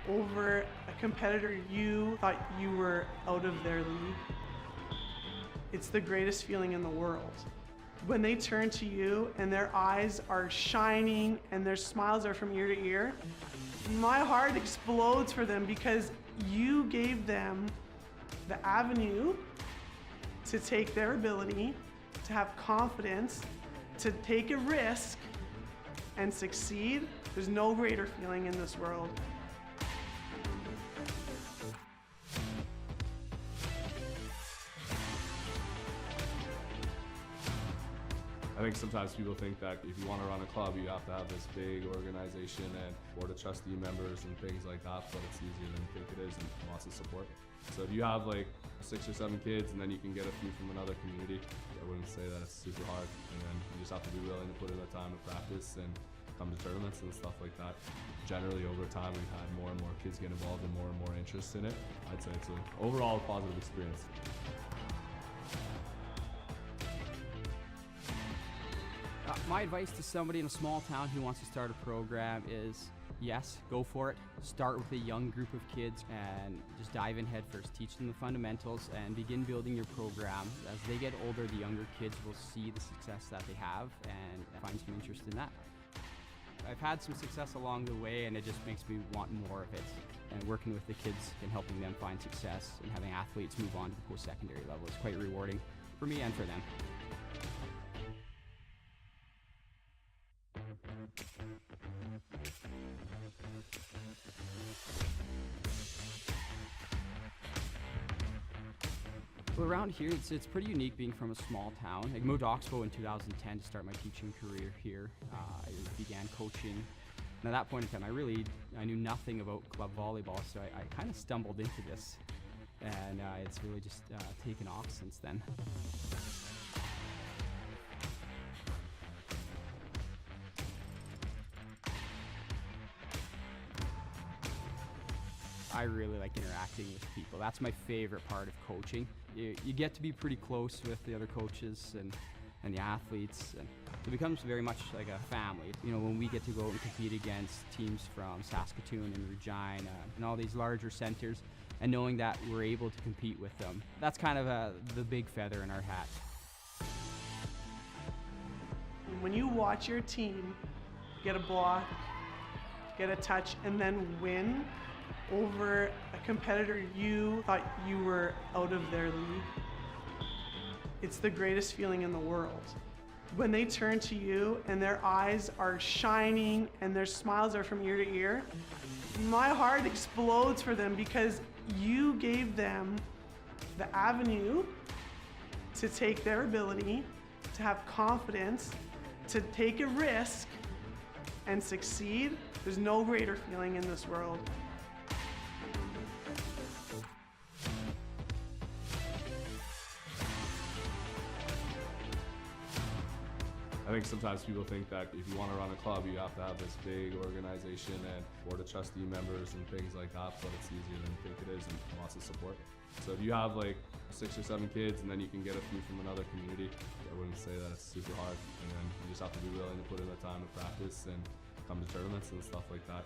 over a competitor you thought you were out of their league. It's the greatest feeling in the world. When they turn to you and their eyes are shining and their smiles are from ear to ear, my heart explodes for them because you gave them the avenue to take their ability, to have confidence, to take a risk and succeed. There's no greater feeling in this world. I think sometimes people think that if you want to run a club, you have to have this big organization and board of trustee members and things like that, but it's easier than you think it is and lots of support. So if you have like 6 or 7 kids and then you can get a few from another community, I wouldn't say that it's super hard. And then you just have to be willing to put in the time to practice and come to tournaments and stuff like that. Generally over time we've had more and more kids get involved and more interest in it. I'd say it's an overall positive experience. My advice to somebody in a small town who wants to start a program is, yes, go for it. Start with a young group of kids and just dive in head first. Teach them the fundamentals and begin building your program. As they get older, the younger kids will see the success that they have and find some interest in that. I've had some success along the way and it just makes me want more of it. And working with the kids and helping them find success and having athletes move on to the post-secondary level is quite rewarding for me and for them. Well, around here, it's pretty unique being from a small town. I moved to Oxbow in 2010 to start my teaching career here. I began coaching. And at that point in time, I knew nothing about club volleyball, so I kind of stumbled into this. And it's really just taken off since then. I really like interacting with people. That's my favorite part of coaching. You get to be pretty close with the other coaches and the athletes, and it becomes very much like a family. You know, when we get to go and compete against teams from Saskatoon and Regina and all these larger centers, and knowing that we're able to compete with them, that's kind of the big feather in our hat. When you watch your team get a block, get a touch, and then win over a competitor you thought you were out of their league, it's the greatest feeling in the world. When they turn to you and their eyes are shining and their smiles are from ear to ear, my heart explodes for them because you gave them the avenue to take their ability, to have confidence, to take a risk and succeed. There's no greater feeling in this world. I think sometimes people think that if you want to run a club, you have to have this big organization and board of trustee members and things like that, but it's easier than you think it is and lots of support. So if you have like 6 or 7 kids and then you can get a few from another community, I wouldn't say that it's super hard. And then you just have to be willing to put in the time to practice and come to tournaments and stuff like that.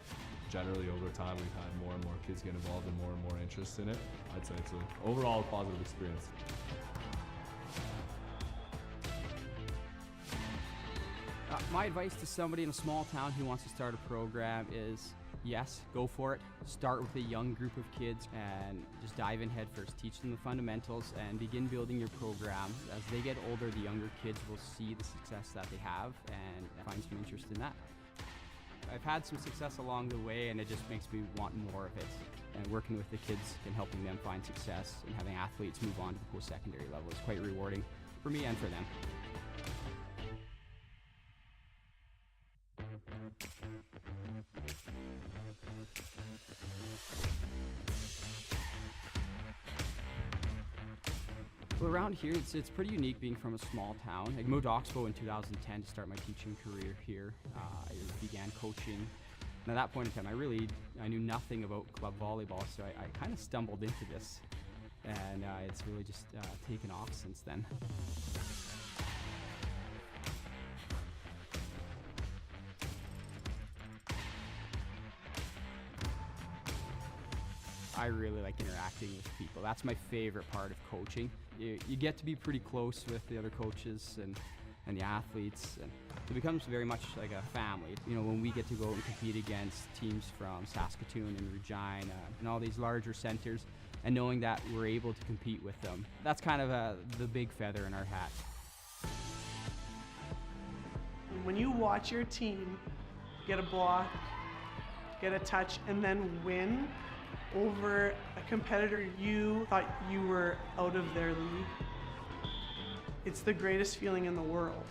Generally over time we've had more and more kids get involved and more interest in it. I'd say it's an overall positive experience. My advice to somebody in a small town who wants to start a program is, yes, go for it. Start with a young group of kids and just dive in head first. Teach them the fundamentals and begin building your program. As they get older, the younger kids will see the success that they have and find some interest in that. I've had some success along the way and it just makes me want more of it. And working with the kids and helping them find success and having athletes move on to the post-secondary level is quite rewarding for me and for them. Well, around here, it's pretty unique being from a small town. I moved to Oxbow in 2010 to start my teaching career here. I began coaching. And at that point in time, I knew nothing about club volleyball, so I kind of stumbled into this. And it's really just taken off since then. I really like interacting with people. That's my favorite part of coaching. You get to be pretty close with the other coaches and the athletes, and it becomes very much like a family. You know, when we get to go and compete against teams from Saskatoon and Regina and all these larger centers, and knowing that we're able to compete with them, that's kind of the big feather in our hat. When you watch your team get a block, get a touch, and then win over a competitor you thought you were out of their league, it's the greatest feeling in the world.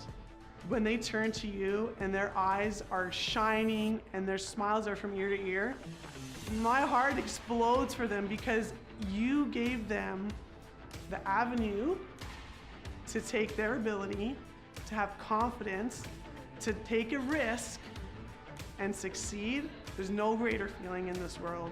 When they turn to you and their eyes are shining and their smiles are from ear to ear, my heart explodes for them because you gave them the avenue to take their ability, to have confidence, to take a risk and succeed. There's no greater feeling in this world.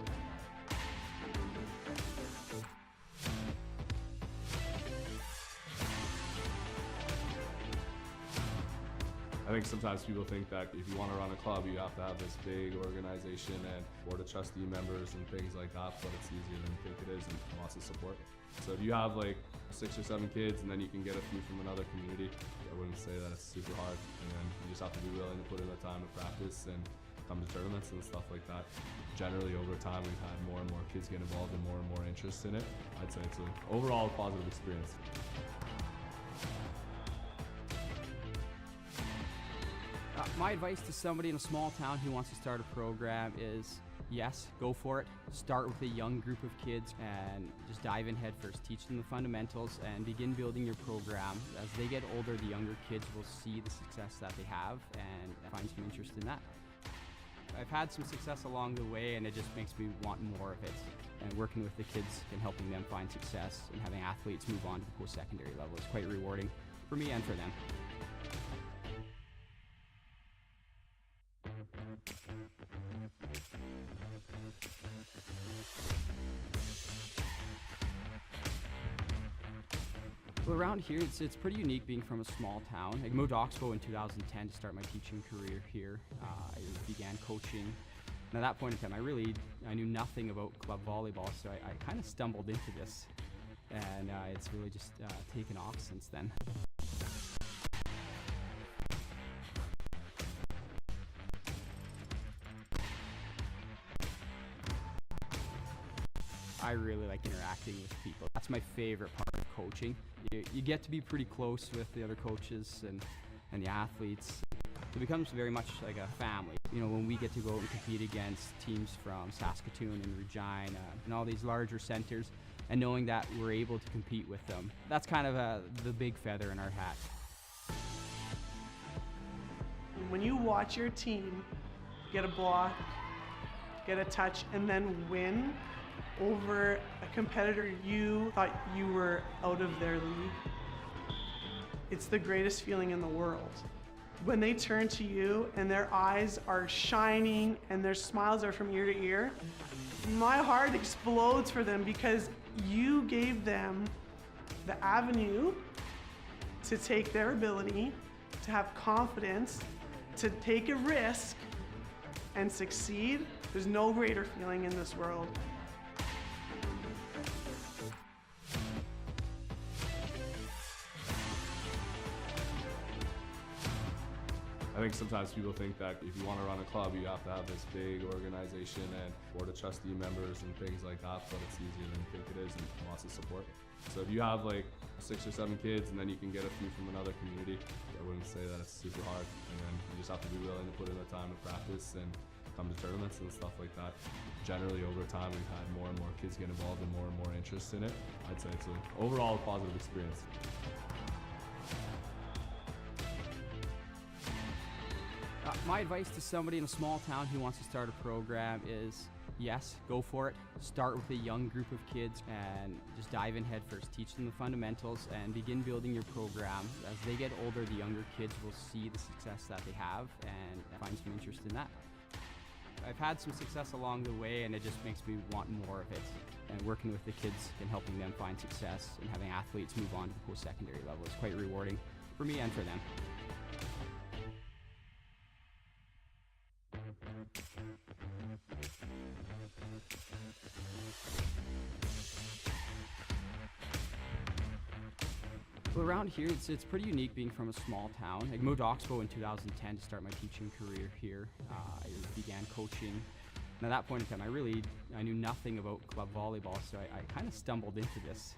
I think sometimes people think that if you want to run a club, you have to have this big organization and board of trustee members and things like that, but it's easier than you think it is, and lots of support. So if you have like 6 or 7 kids and then you can get a few from another community, I wouldn't say that it's super hard. And then you just have to be willing to put in the time to practice and come to tournaments and stuff like that. Generally over time we've had more and more kids get involved and more interest in it. I'd say it's an overall positive experience. My advice to somebody in a small town who wants to start a program is, yes, go for it. Start with a young group of kids and just dive in head first. Teach them the fundamentals and begin building your program. As they get older, the younger kids will see the success that they have and find some interest in that. I've had some success along the way, and it just makes me want more of it. And working with the kids and helping them find success and having athletes move on to the post-secondary level is quite rewarding for me and for them. Well, around here, it's pretty unique being from a small town. I moved to Oxbow in 2010 to start my teaching career here. I began coaching. And at that point in time, I knew nothing about club volleyball, so I kind of stumbled into this. And it's really just taken off since then. I really like interacting with people. That's my favorite part of coaching. You get to be pretty close with the other coaches and the athletes. It becomes very much like a family. You know, when we get to go and compete against teams from Saskatoon and Regina and all these larger centers, and knowing that we're able to compete with them, that's kind of the big feather in our hat. When you watch your team get a block, get a touch, and then win over a competitor you thought you were out of their league, it's the greatest feeling in the world. When they turn to you and their eyes are shining and their smiles are from ear to ear, my heart explodes for them because you gave them the avenue to take their ability, to have confidence, to take a risk and succeed. There's no greater feeling in this world. I think sometimes people think that if you want to run a club, you have to have this big organization and board of trustee members and things like that, but it's easier than you think it is, and lots of support. So if you have like 6 or 7 kids and then you can get a few from another community, I wouldn't say that it's super hard. And then you just have to be willing to put in the time to practice and come to tournaments and stuff like that. Generally over time we've had more and more kids get involved and more interest in it. I'd say it's an overall positive experience. My advice to somebody in a small town who wants to start a program is, yes, go for it. Start with a young group of kids and just dive in head first. Teach them the fundamentals and begin building your program. As they get older, the younger kids will see the success that they have and find some interest in that. I've had some success along the way, and it just makes me want more of it. And working with the kids and helping them find success and having athletes move on to the post-secondary level is quite rewarding for me and for them. Well, around here, it's pretty unique being from a small town. I moved to Oxbow in 2010 to start my teaching career here. I began coaching. And at that point in time, I knew nothing about club volleyball, so I kind of stumbled into this.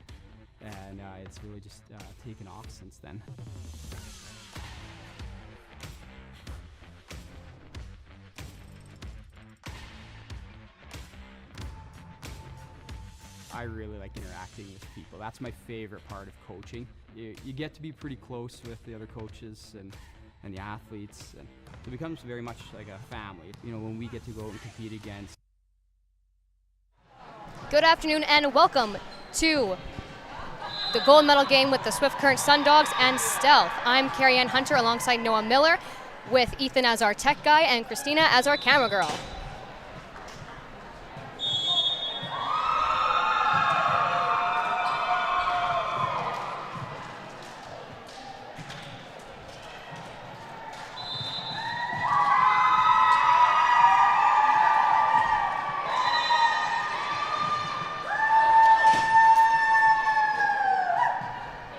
And it's really just taken off since then. I really like interacting with people. That's my favorite part of coaching. You get to be pretty close with the other coaches and the athletes, and it becomes very much like a family. You know, when we get to go and compete against. Good afternoon and welcome to the gold medal game with the Swift Current Sun Dogs and Stealth. I'm Carianne Hunter alongside Noah Miller, with Ethan as our tech guy and Christina as our camera girl.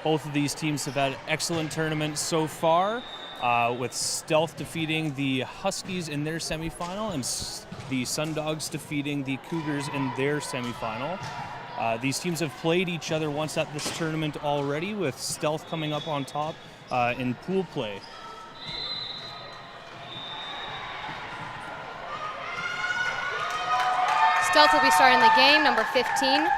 Both of these teams have had excellent tournaments so far, with Stealth defeating the Huskies in their semifinal and the Sun Dogs defeating the Cougars in their semifinal. These teams have played each other once at this tournament already, with Stealth coming up on top in pool play. Stealth will be starting the game, number 15.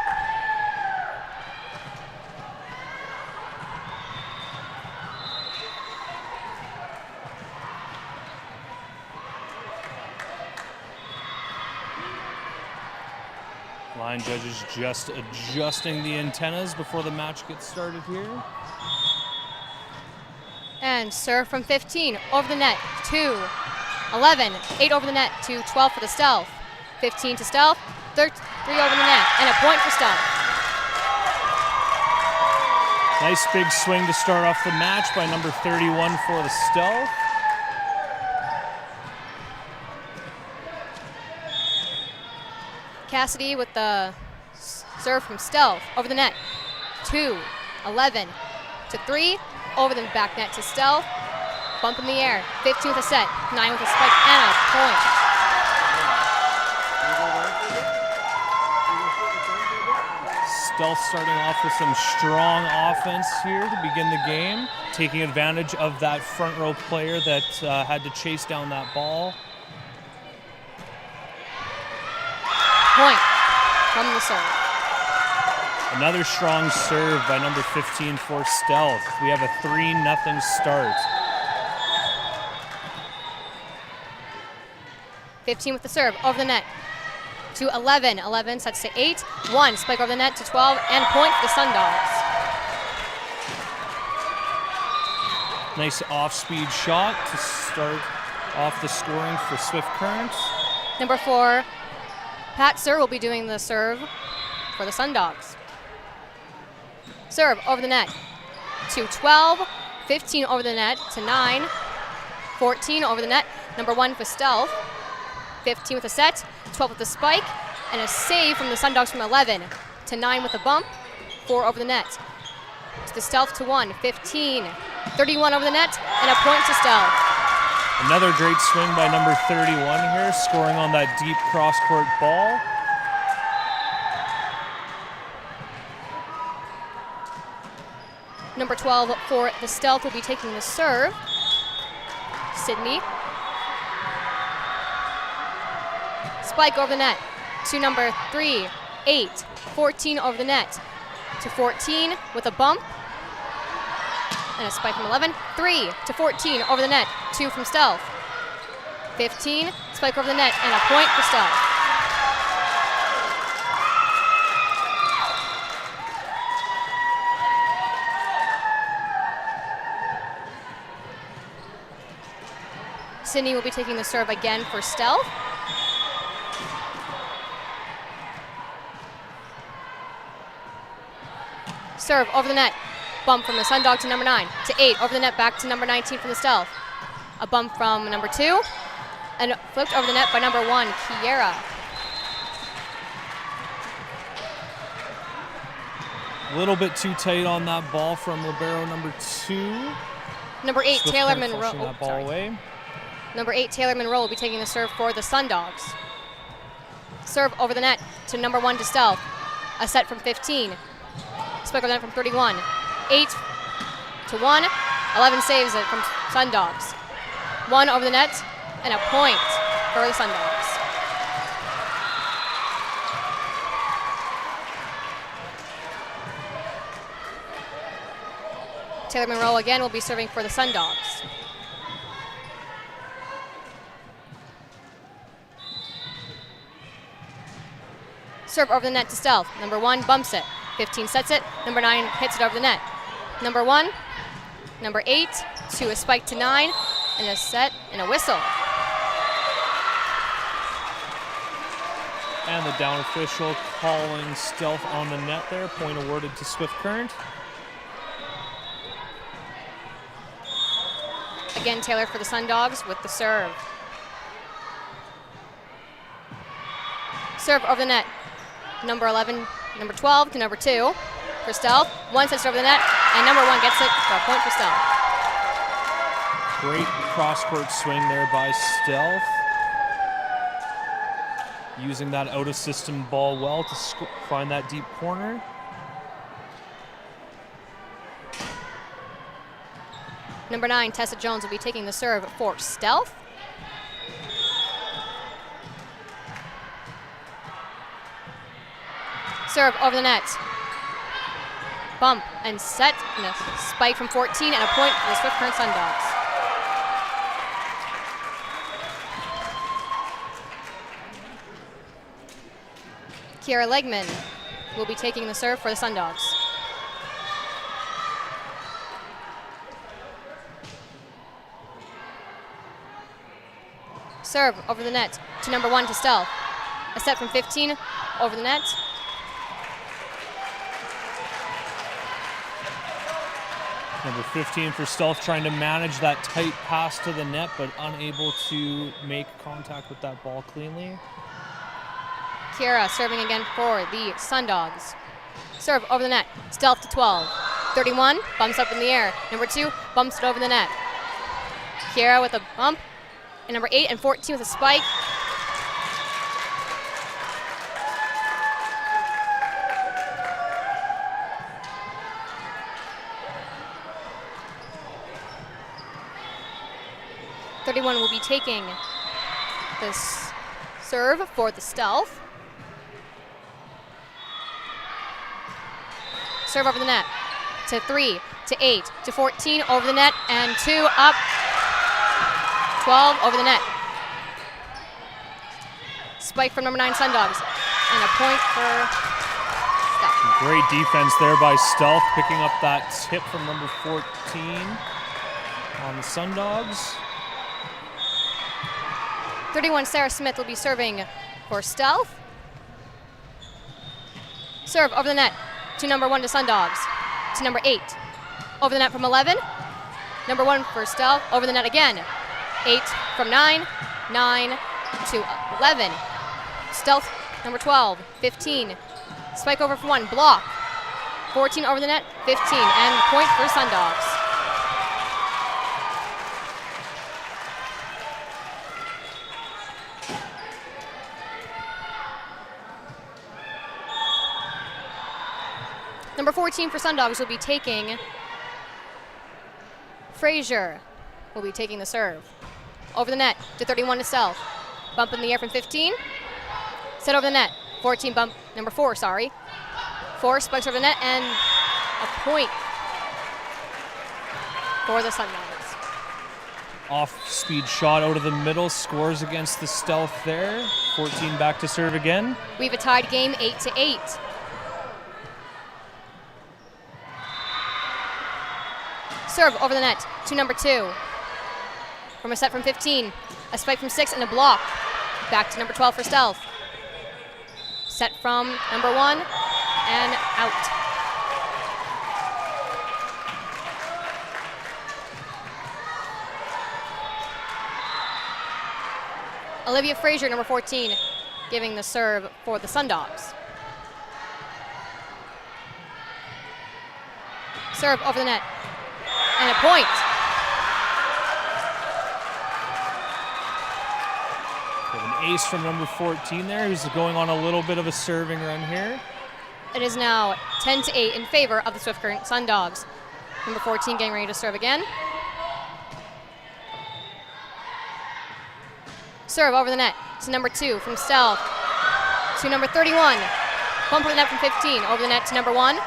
Line judges just adjusting the antennas before the match gets started here. And serve from 15, over the net, 2, 11, 8 over the net to 12 for the Stealth. 15 to Stealth, 3 over the net, and a point for Stealth. Nice big swing to start off the match by number 31 for the Stealth. Cassidy with the serve from Stealth, over the net, 2, 11 to 3, over the back net to Stealth, bump in the air, 15 with a set, 9 with a spike, and a point. Stealth starting off with some strong offense here to begin the game, taking advantage of that front row player that had to chase down that ball. Point from the serve. Another strong serve by number 15 for Stealth. We have a 3-0 start. 15 with the serve, over the net to 11. 11 sets to 8. 1 spike over the net to 12, and point for the Sun Dogs. Nice off-speed shot to start off the scoring for Swift Current. Number 4, Pat Sir will be doing the serve for the Sun Dogs. Serve over the net to 12, 15 over the net to 9, 14 over the net. Number 1 for Stealth, 15 with a set, 12 with the spike, and a save from the Sun Dogs from 11 to 9 with a bump, 4 over the net. To the Stealth to 1, 15, 31 over the net, and a point to Stealth. Another great swing by number 31 here, scoring on that deep cross-court ball. Number 12 for the Stealth will be taking the serve. Sydney. Spike over the net to number 3, 8, 14 over the net to 14 with a bump. And a spike from 11, 3 to 14 over the net, 2 from Stealth. 15, spike over the net, and a point for Stealth. Sydney will be taking the serve again for Stealth. Serve over the net. Bump from the Sun Dog to number 9 to 8 over the net, back to number 19 from the Stealth. A bump from number 2 and flipped over the net by number 1, Kiera. A little bit too tight on that ball from libero number 2. Number 8, Swift Taylor Current Monroe. flushing that ball away. Number 8, Taylor Monroe will be taking the serve for the Sundogs. Serve over the net to number 1 to Stealth. A set from 15. Spike over the net from 31. 8 to 1. 11 saves it from Sundogs. 1 over the net and a point for the Sundogs. Taylor Monroe again will be serving for the Sundogs. Serve over the net to Stealth. Number 1 bumps it. 15 sets it. Number 9 hits it over the net. Number 1, number 8 to a spike to 9, and a set and a whistle. And the down official calling Stealth on the net there. Point awarded to Swift Current. Again, Taylor for the Sundogs with the serve. Serve over the net. Number 11, number 12 to number 2 for Stealth. 1 sets it over the net, and number 1 gets it for a point for Stealth. Great cross-court swing there by Stealth. Using that out-of-system ball well to find that deep corner. Number 9, Tessa Jones will be taking the serve for Stealth. Serve over the net. Bump and set, and a spike from 14, and a point for the Swift Current Sundogs. Kiara Legman will be taking the serve for the Sundogs. Serve over the net to number 1 to Stealth. A set from 15 over the net. Number 15 for Stealth trying to manage that tight pass to the net, but unable to make contact with that ball cleanly. Kiara serving again for the Sundogs. Serve over the net. Stealth to 12. 31 bumps up in the air. Number 2 bumps it over the net. Kiara with a bump. And number 8 and 14 with a spike. Will be taking this serve for the Stealth. Serve over the net to 3, to 8, to 14 over the net, and 2 up. 12 over the net. Spike from number 9 Sundogs, and a point for Stealth. Great defense there by Stealth, picking up that tip from number 14 on the Sundogs. 31 Sarah Smith will be serving for Stealth. Serve over the net to number 1 to Sundogs, to number 8. Over the net from 11. Number 1 for Stealth, over the net again. 8 from 9, 9 to 11. Stealth, number 12, 15. Spike over for 1, block. 14 over the net, 15, and point for Sundogs. Number 14 for Sundogs will be taking Frazier will be taking the serve. Over the net to 31 to Stealth. Bump in the air from 15. Set over the net. 14 bump, number 4, sorry. 4 spikes over the net, and a point for the Sundogs. Off-speed shot out of the middle, scores against the Stealth there. 14 back to serve again. We have a tied game, 8 to 8. Serve over the net to number 2. From a set from 15, a spike from 6, and a block. Back to number 12 for Stealth. Set from number 1, and out. Olivia Frazier, number 14, giving the serve for the Sundogs. Serve over the net. And a point. We have an ace from number 14 there, who's going on a little bit of a serving run here. It is now 10-8 in favor of the Swift Current Sun Dogs. Number 14 getting ready to serve again. Serve over the net to number 2 from Stealth to number 31. Bump over the net from 15. Over the net to number 1.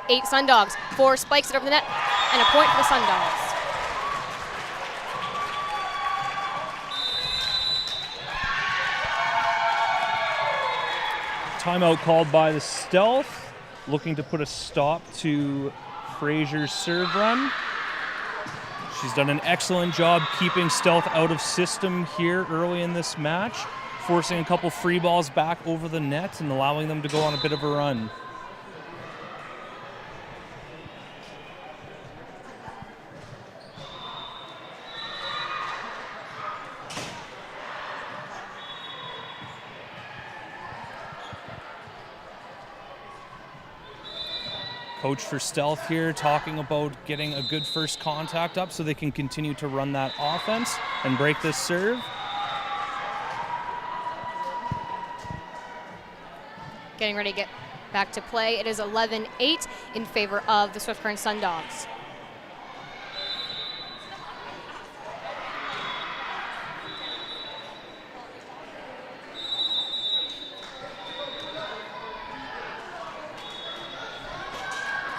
8 Sun Dogs. 4 spikes it over the net. And a point for the Sun Dogs. Timeout called by the Stealth, looking to put a stop to Frazier's serve run. She's done an excellent job keeping Stealth out of system here early in this match, forcing a couple free balls back over the net and allowing them to go on a bit of a run. Coach for Stealth here talking about getting a good first contact up so they can continue to run that offense and break this serve. Getting ready to get back to play. It is 11-8 in favor of the Swift Current Sun Dogs.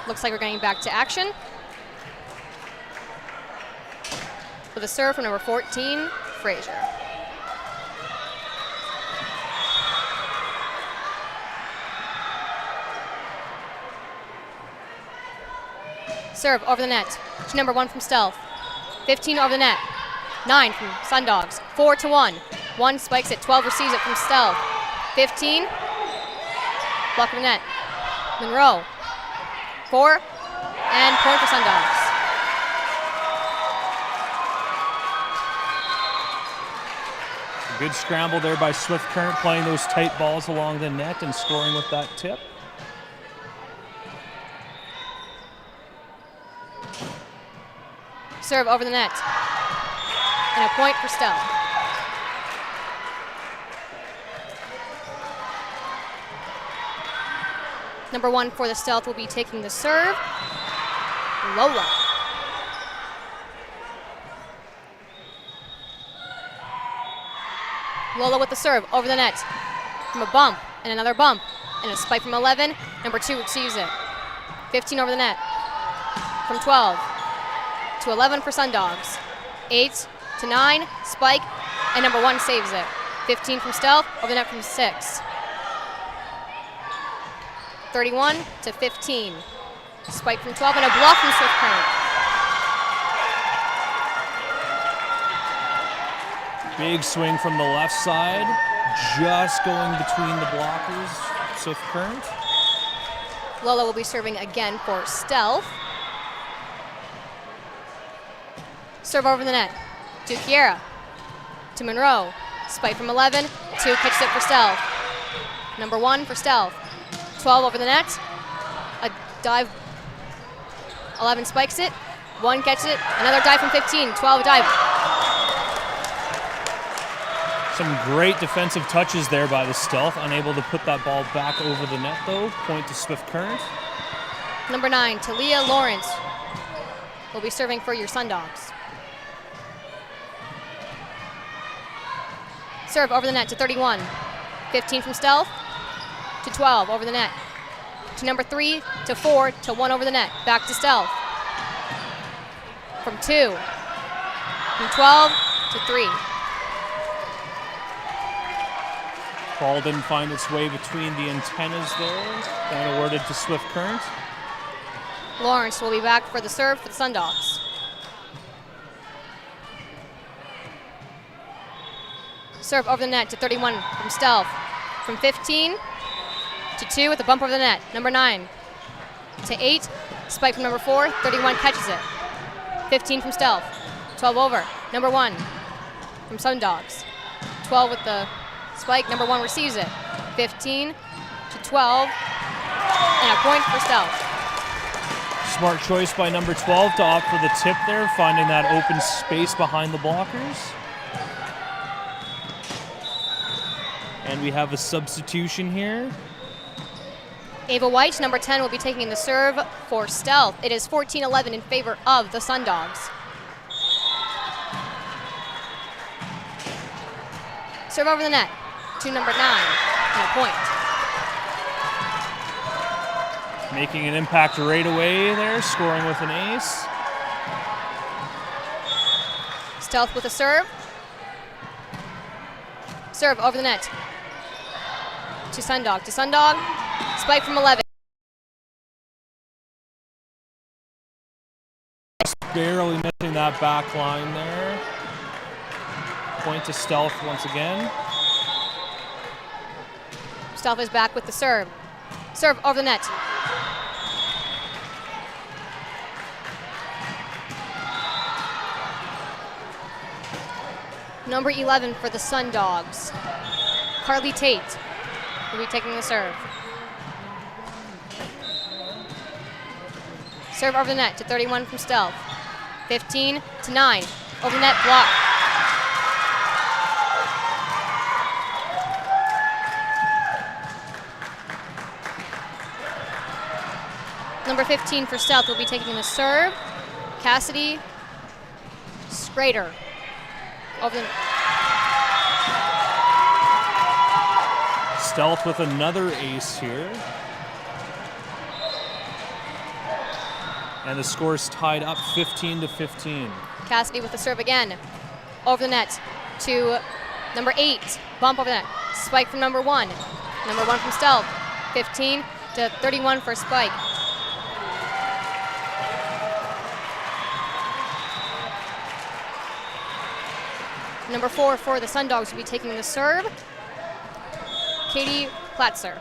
Looks like we're getting back to action. With a serve from number 14, Frazier. Serve over the net to number 1 from Stealth. 15 over the net. 9 from Sun Dogs. 4-1. 1 spikes it. 12 receives it from Stealth. 15. Block of the net. Monroe. 4. And point for Sun Dogs. A good scramble there by Swift Current, playing those tight balls along the net and scoring with that tip. Serve over the net. And a point for Stealth. Number 1 for the Stealth will be taking the serve. Lola. Lola with the serve over the net. From a bump and another bump. And a spike from 11. Number 2 receives it. 15 over the net. From 12 to 11 for Sun Dogs. 8 to 9, spike, and number 1 saves it. 15 from Stealth, over the net from 6. 31 to 15. Spike from 12 and a block from Swift Current. Big swing from the left side, just going between the blockers, Swift Current. Lola will be serving again for Stealth. Serve over the net to Kiera, to Monroe. Spike from 11, 2 catches it for Stealth. Number 1 for Stealth. 12 over the net, a dive, 11 spikes it, 1 catches it, another dive from 15, 12 dive. Some great defensive touches there by the Stealth, unable to put that ball back over the net though, point to Swift Current. Number 9, Talia Lawrence will be serving for your Sun Dogs. Serve over the net to 31, 15 from Stealth, to 12 over the net, to number 3, to 4, to 1 over the net, back to Stealth. From 2, from 12 to 3. Ball didn't find its way between the antennas there, and awarded to Swift Current. Lawrence will be back for the serve for the Sun Dogs. Serve over the net to 31 from Stealth. From 15 to 2 with a bump over the net. Number 9 to 8. Spike from number 4. 31 catches it. 15 from Stealth. 12 over. Number 1 from Sun Dogs. 12 with the spike. Number 1 receives it. 15 to 12. And a point for Stealth. Smart choice by number 12 to opt for the tip there, finding that open space behind the blockers. And we have a substitution here. Ava White, number 10, will be taking the serve for Stealth. It is 14-11 in favor of the Sundogs. Serve over the net to number 9, and a point. Making an impact right away there, scoring with an ace. Stealth with a serve. Serve over the net to Sundog. Spike from 11. Barely missing that back line there. Point to Stealth once again. Stealth is back with the serve. Serve over the net. Number 11 for the Sundogs, Carly Tate, will be taking the serve. Serve over the net to 31 from Stealth. 15 to 9. Over the net, block. Number 15 for Stealth will be taking the serve. Cassidy Schrader. Over the Stealth with another ace here. And the score's tied up 15-15. Cassidy with the serve again. Over the net to number 8. Bump over the net. Spike from number 1. Number 1 from Stealth. 15 to 31 for Spike. Number 4 for the Sundogs will be taking the serve. Katie Platzer.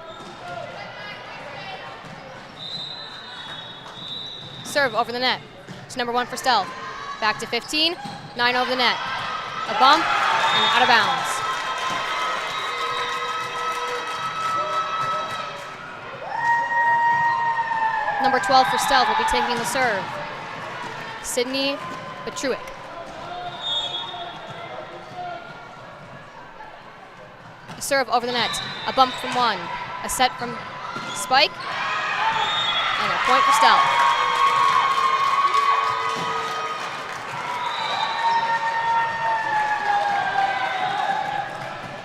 Serve over the net to number 1 for Stealth. Back to 15, 9 over the net. A bump and out of bounds. Number 12 for Stealth will be taking the serve. Sydney Petruick. A serve over the net. A bump from 1. A set from Spike. And a point for Stealth.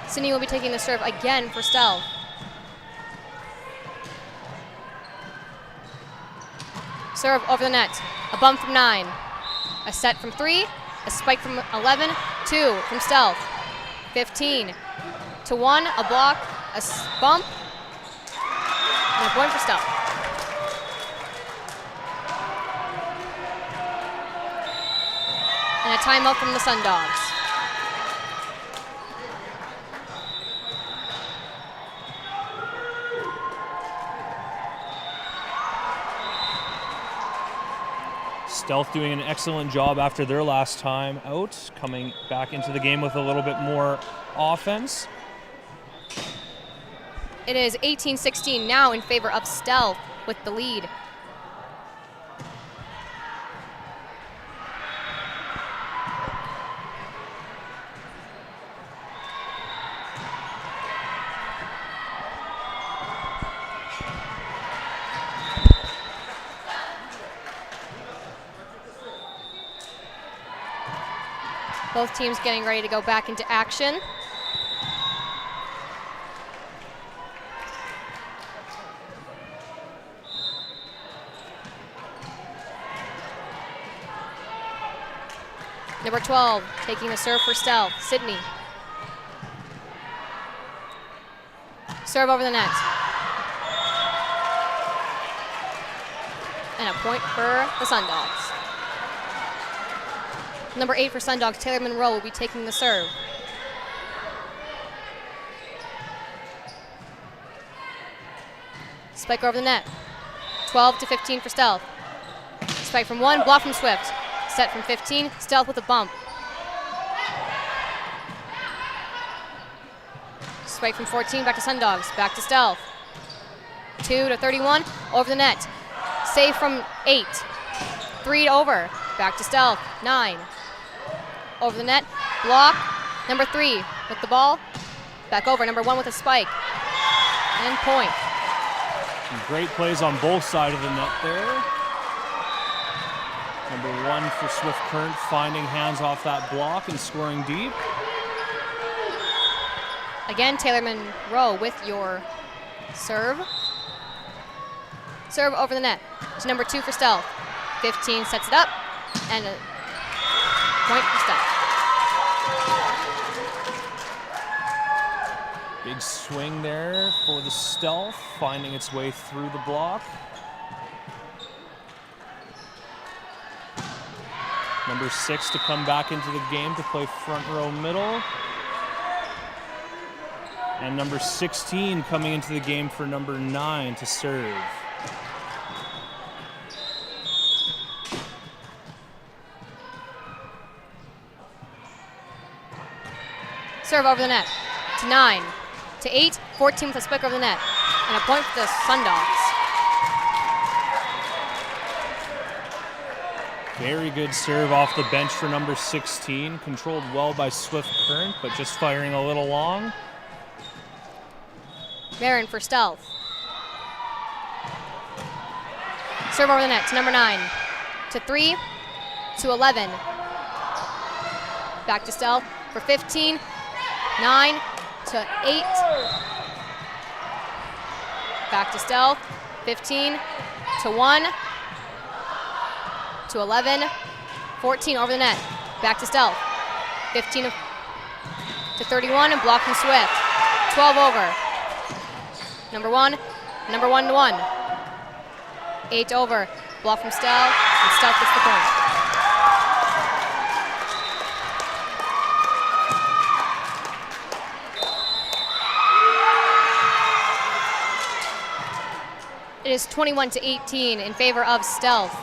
Sydney will be taking the serve again for Stealth. Serve over the net. A bump from 9. A set from 3. A spike from 11. 2 from Stealth. 15 to 1. A block. A bump. And a point for Stealth. And a timeout from the Sundogs. Stealth doing an excellent job after their last time out, coming back into the game with a little bit more offense. It is 18-16 now in favor of Stealth with the lead. Both teams getting ready to go back into action. Number 12 taking the serve for Stealth, Sydney. Serve over the net. And a point for the Sundogs. Number 8 for Sundogs, Taylor Monroe will be taking the serve. Spike over the net. 12 to 15 for Stealth. Spike from 1, block from Swift. Set from 15, Stealth with a bump. Spike from 14, back to Sundogs, back to Stealth. 2 to 31, over the net. save from 8. 3 over. Back to Stealth. 9. Over the net. Block. Number 3 with the ball. Back over. Number 1 with a spike. And point. Some great plays on both sides of the net there. Number 1 for Swift Current finding hands off that block and scoring deep. Again, Taylor Monroe with your serve. Serve over the net to number 2 for Stealth. 15 sets it up, and a point for Stealth. Big swing there for the Stealth, finding its way through the block. Number 6 to come back into the game to play front row middle. And number 16 coming into the game for number 9 to serve. Serve over the net to 9, to 8, 14 with a spike over the net. And a point for the Sundogs. Very good serve off the bench for number 16. Controlled well by Swift Current, but just firing a little long. Marin for Stealth. Serve over the net to number 9, to 3, to 11. Back to Stealth for 15, 9 to 8. Back to Stealth, 15 to 1, to 11, 14 over the net. Back to Stealth, 15 to 31 and blocked from Swift. 12 over. Number 1 to 1. 8 over, block from Stealth, and Stealth gets the point. It is 21 to 18 in favor of Stealth.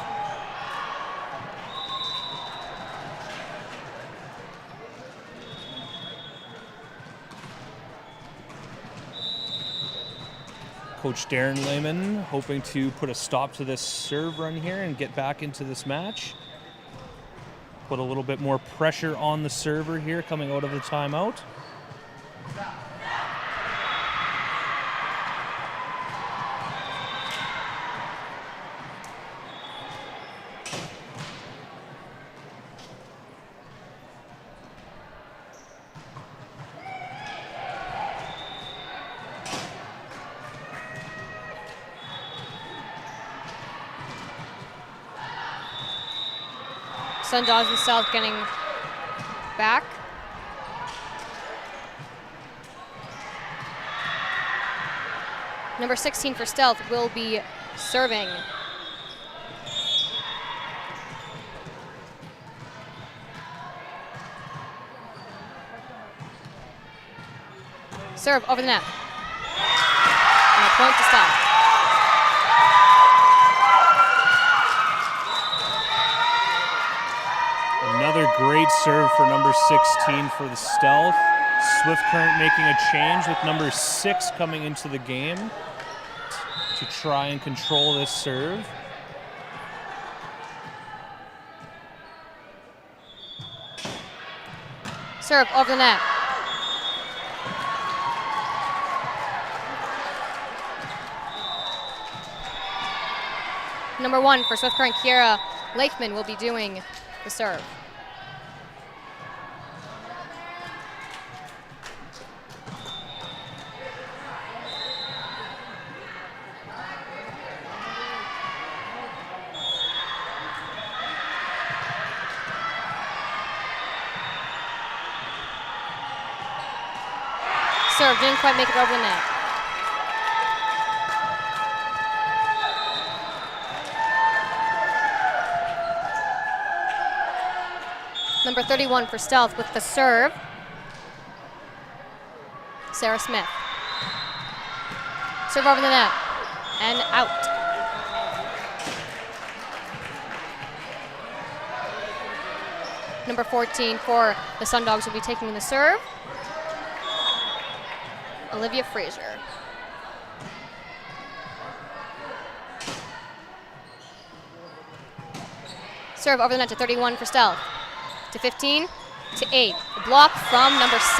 Coach Darren Lehman hoping to put a stop to this serve run here and get back into this match. Put a little bit more pressure on the server here coming out of the timeout. Sundogs and Stealth getting back. Number 16 for Stealth will be serving. Serve over the net. And a point to Stealth. Another great serve for number 16 for the Stealth. Swift Current making a change with number 6 coming into the game to try and control this serve. Serve over the net. Number 1 for Swift Current, Kiera Lakeman will be doing the serve. Serve, didn't quite make it over the net. Number 31 for Stealth with the serve. Sarah Smith. Serve over the net and out. Number 14 for the Sundogs will be taking the serve. Olivia Fraser. Serve over the net to 31 for Stealth. To 15, to 8. A block from number 6.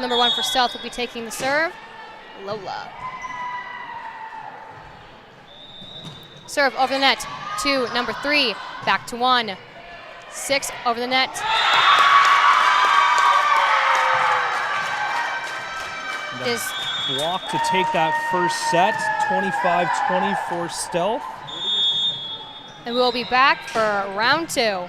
Number 1 for Stealth will be taking the serve. Lola. Serve over the net to number 3. Back to 1. 6 over the net. Is block to take that first set, 25-20 for Stealth. And we'll be back for round 2.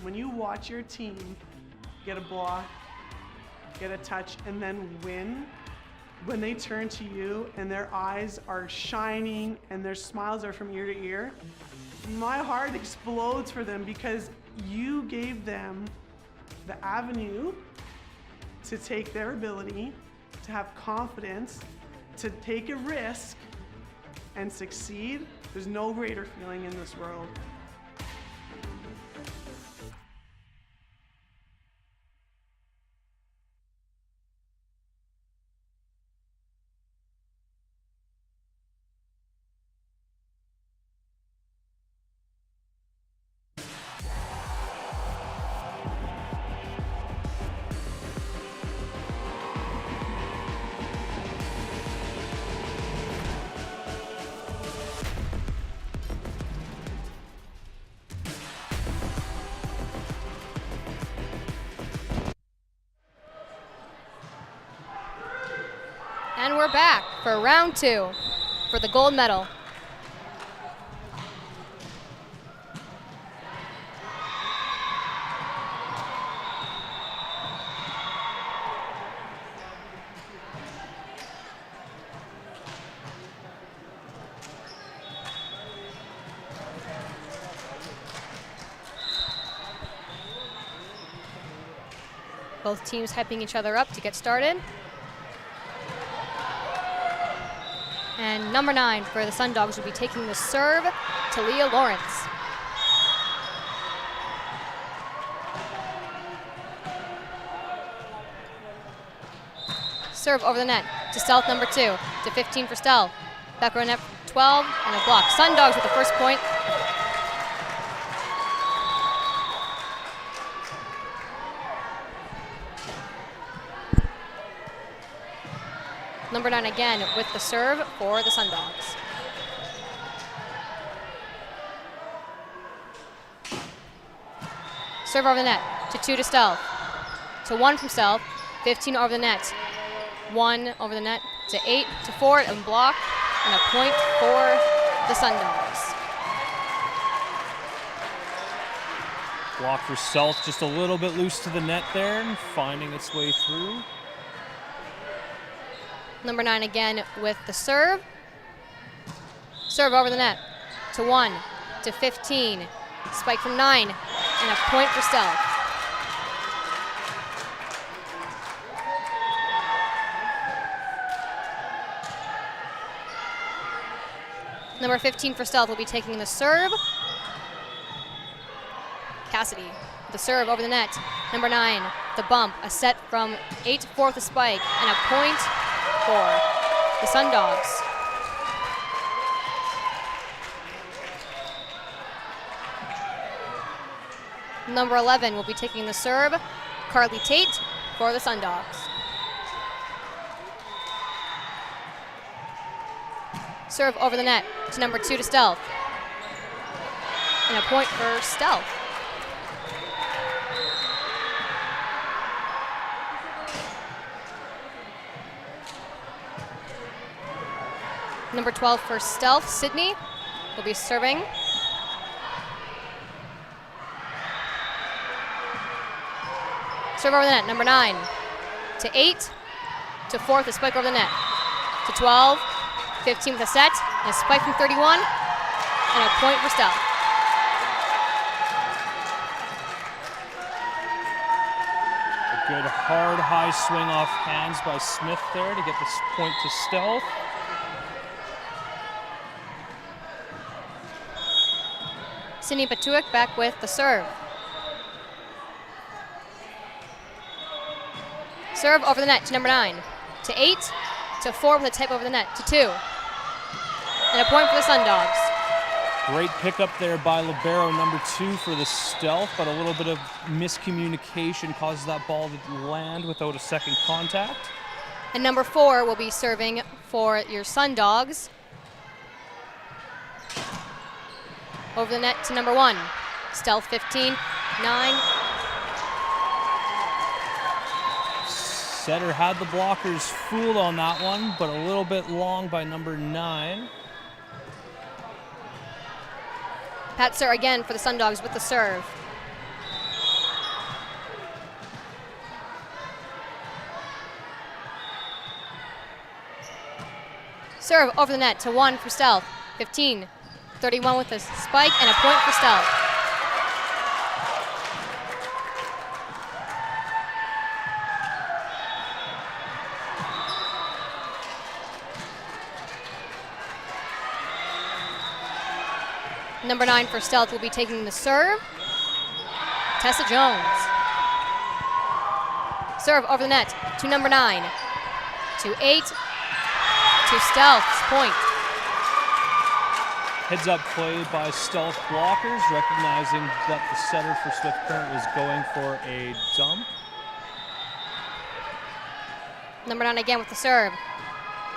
When you watch your team get a block, get a touch, and then win, when they turn to you and their eyes are shining and their smiles are from ear to ear, my heart explodes for them because you gave them the avenue to take their ability, to have confidence, to take a risk and succeed. There's no greater feeling in this world. And we're back for round 2 for the gold medal. Both teams hyping each other up to get started. And number 9 for the Sun Dogs will be taking the serve to Leah Lawrence. Serve over the net to Stealth number 2, to 15 for Stealth. Back row net 12 and a block. Sun Dogs with the first point. Number 9 again with the serve for the Sun Dogs. Serve over the net to 2 to Stealth. To 1 from Stealth, 15 over the net. 1 over the net to 8 to 4 and block, and a point for the Sun Dogs. Block for Stealth, just a little bit loose to the net there and finding its way through. Number 9 again with the serve. Serve over the net to 1, to 15. Spike from 9, and a point for Stealth. Number 15 for Stealth will be taking the serve. Cassidy, the serve over the net. Number 9, the bump, a set from 8 to 4 with a spike, and a point for the Sun Dogs. Number 11 will be taking the serve, Carly Tate for the Sundogs. Serve over the net to number 2 to Stealth. And a point for Stealth. Number 12 for Stealth, Sydney, will be serving. Serve over the net, number 9 to 8 to 4 with a spike over the net to 12, 15 with a set, and a spike from 31, and a point for Stealth. A good hard high swing off hands by Smith there to get this point to Stealth. Sydney Patuik back with the serve. Serve over the net to number 9 to 8 to 4 with a tip over the net to 2. And a point for the Sundogs. Great pickup there by libero number 2 for the Stealth, but a little bit of miscommunication causes that ball to land without a second contact. And number 4 will be serving for your Sundogs. Over the net to number 1. Stealth 15, 9. Setter had the blockers fooled on that one, but a little bit long by number 9. Patzer again for the Sundogs with the serve. Serve over the net to 1 for Stealth. 15, 31 with a spike and a point for Stealth. Number 9 for Stealth will be taking the serve. Tessa Jones. Serve over the net to number 9. To 8. To Stealth's point. Heads up play by Stealth blockers, recognizing that the setter for Swift Current was going for a dump. Number 9 again with the serve.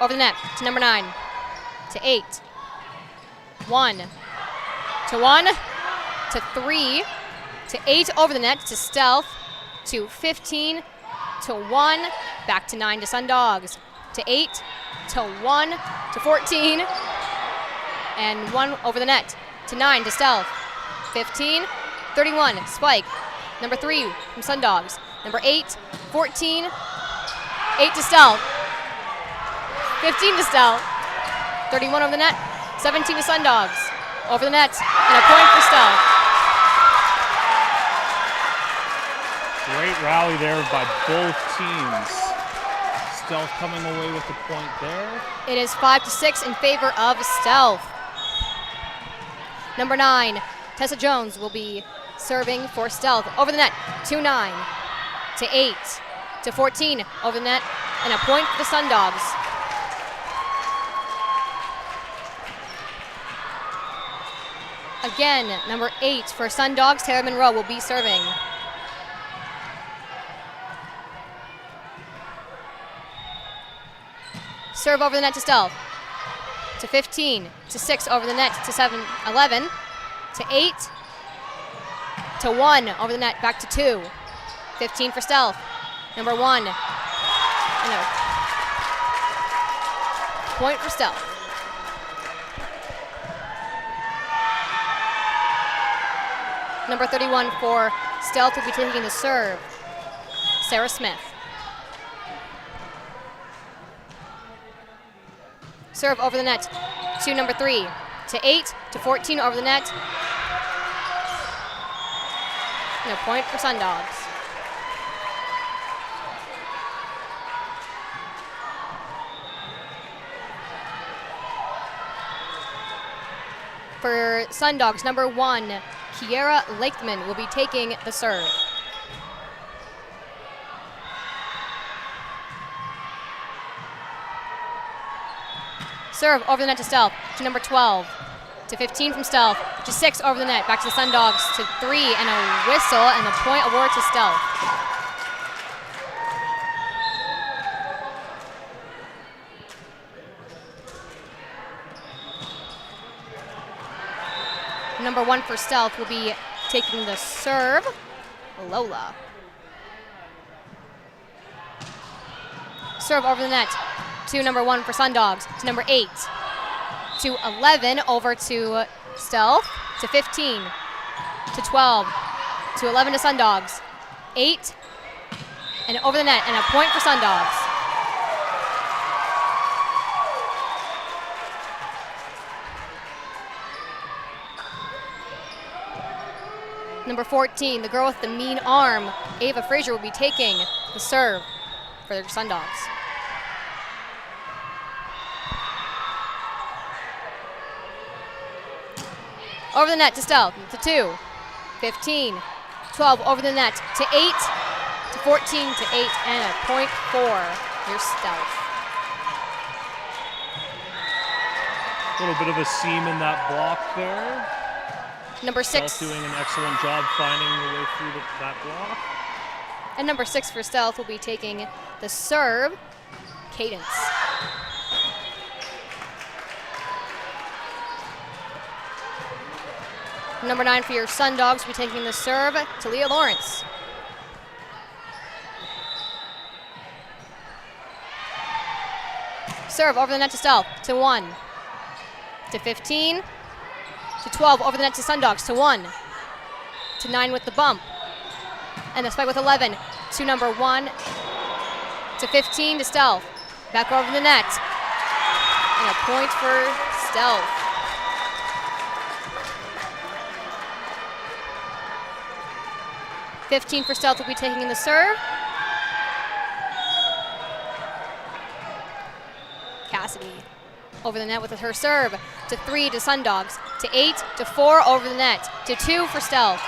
Over the net to number 9. To 8. 1. To 1. To 3. To 8 over the net to Stealth. To 15. To 1. Back to 9 to Sundogs. To 8. To 1. To 14. And 1 over the net to 9 to Stealth. 15. 31. Spike. Number 3 from Sundogs. Number 8. 14. 8 to Stealth. 15 to Stealth. 31 over the net. 17 to Sundogs. Over the net. And a point for Stealth. Great rally there by both teams. Stealth coming away with the point there. It is 5-6 in favor of Stealth. Number 9, Tessa Jones will be serving for Stealth. Over the net, 2-9 to 8 to 14 over the net, and a point for the Sundogs. Again, number 8 for Sundogs, Taylor Monroe will be serving. Serve over the net to Stealth. To 15, to 6 over the net, to 7, 11, to 8, to 1 over the net, back to 2. 15 for Stealth. Number 1. And a point for Stealth. Number 31 for Stealth will be taking the serve. Sarah Smith. Serve over the net to number 3. To 8, to 14 over the net. And a point for Sundogs. For Sundogs, number 1, Kiera Lakeman will be taking the serve. Serve over the net to Stealth, to number 12. To 15 from Stealth, to 6 over the net. Back to the Sun Dogs to 3 and a whistle, and the point award to Stealth. Number 1 for Stealth will be taking the serve, Lola. Serve over the net to number 1 for Sun Dogs, to number 8, to 11, over to Stealth, to 15, to 12, to 11 to Sun Dogs, 8, and over the net, and a point for Sun Dogs. Number 14, the girl with the mean arm, Ava Frazier, will be taking the serve for the Sun Dogs. Over the net to Stealth, to 2, 15, 12, over the net to 8, to 14, to 8, and a point for your Stealth. A little bit of a seam in that block there. Number 6. Stealth doing an excellent job finding the way through that block. And number 6 for Stealth will be taking the serve, Cadence. Number 9 for your Sun Dogs will be taking the serve, Talia Lawrence. Serve over the net to Stealth, to 1, to 15, to 12, over the net to Sun Dogs, to 1, to 9 with the bump, and the spike with 11, to number 1, to 15 to Stealth, back over the net, and a point for Stealth. $15 for Stealth will be taking in the serve. Cassidy over the net with her serve, to 3 to Sun Dogs, to 8, to 4 over the net, to 2 for Stealth.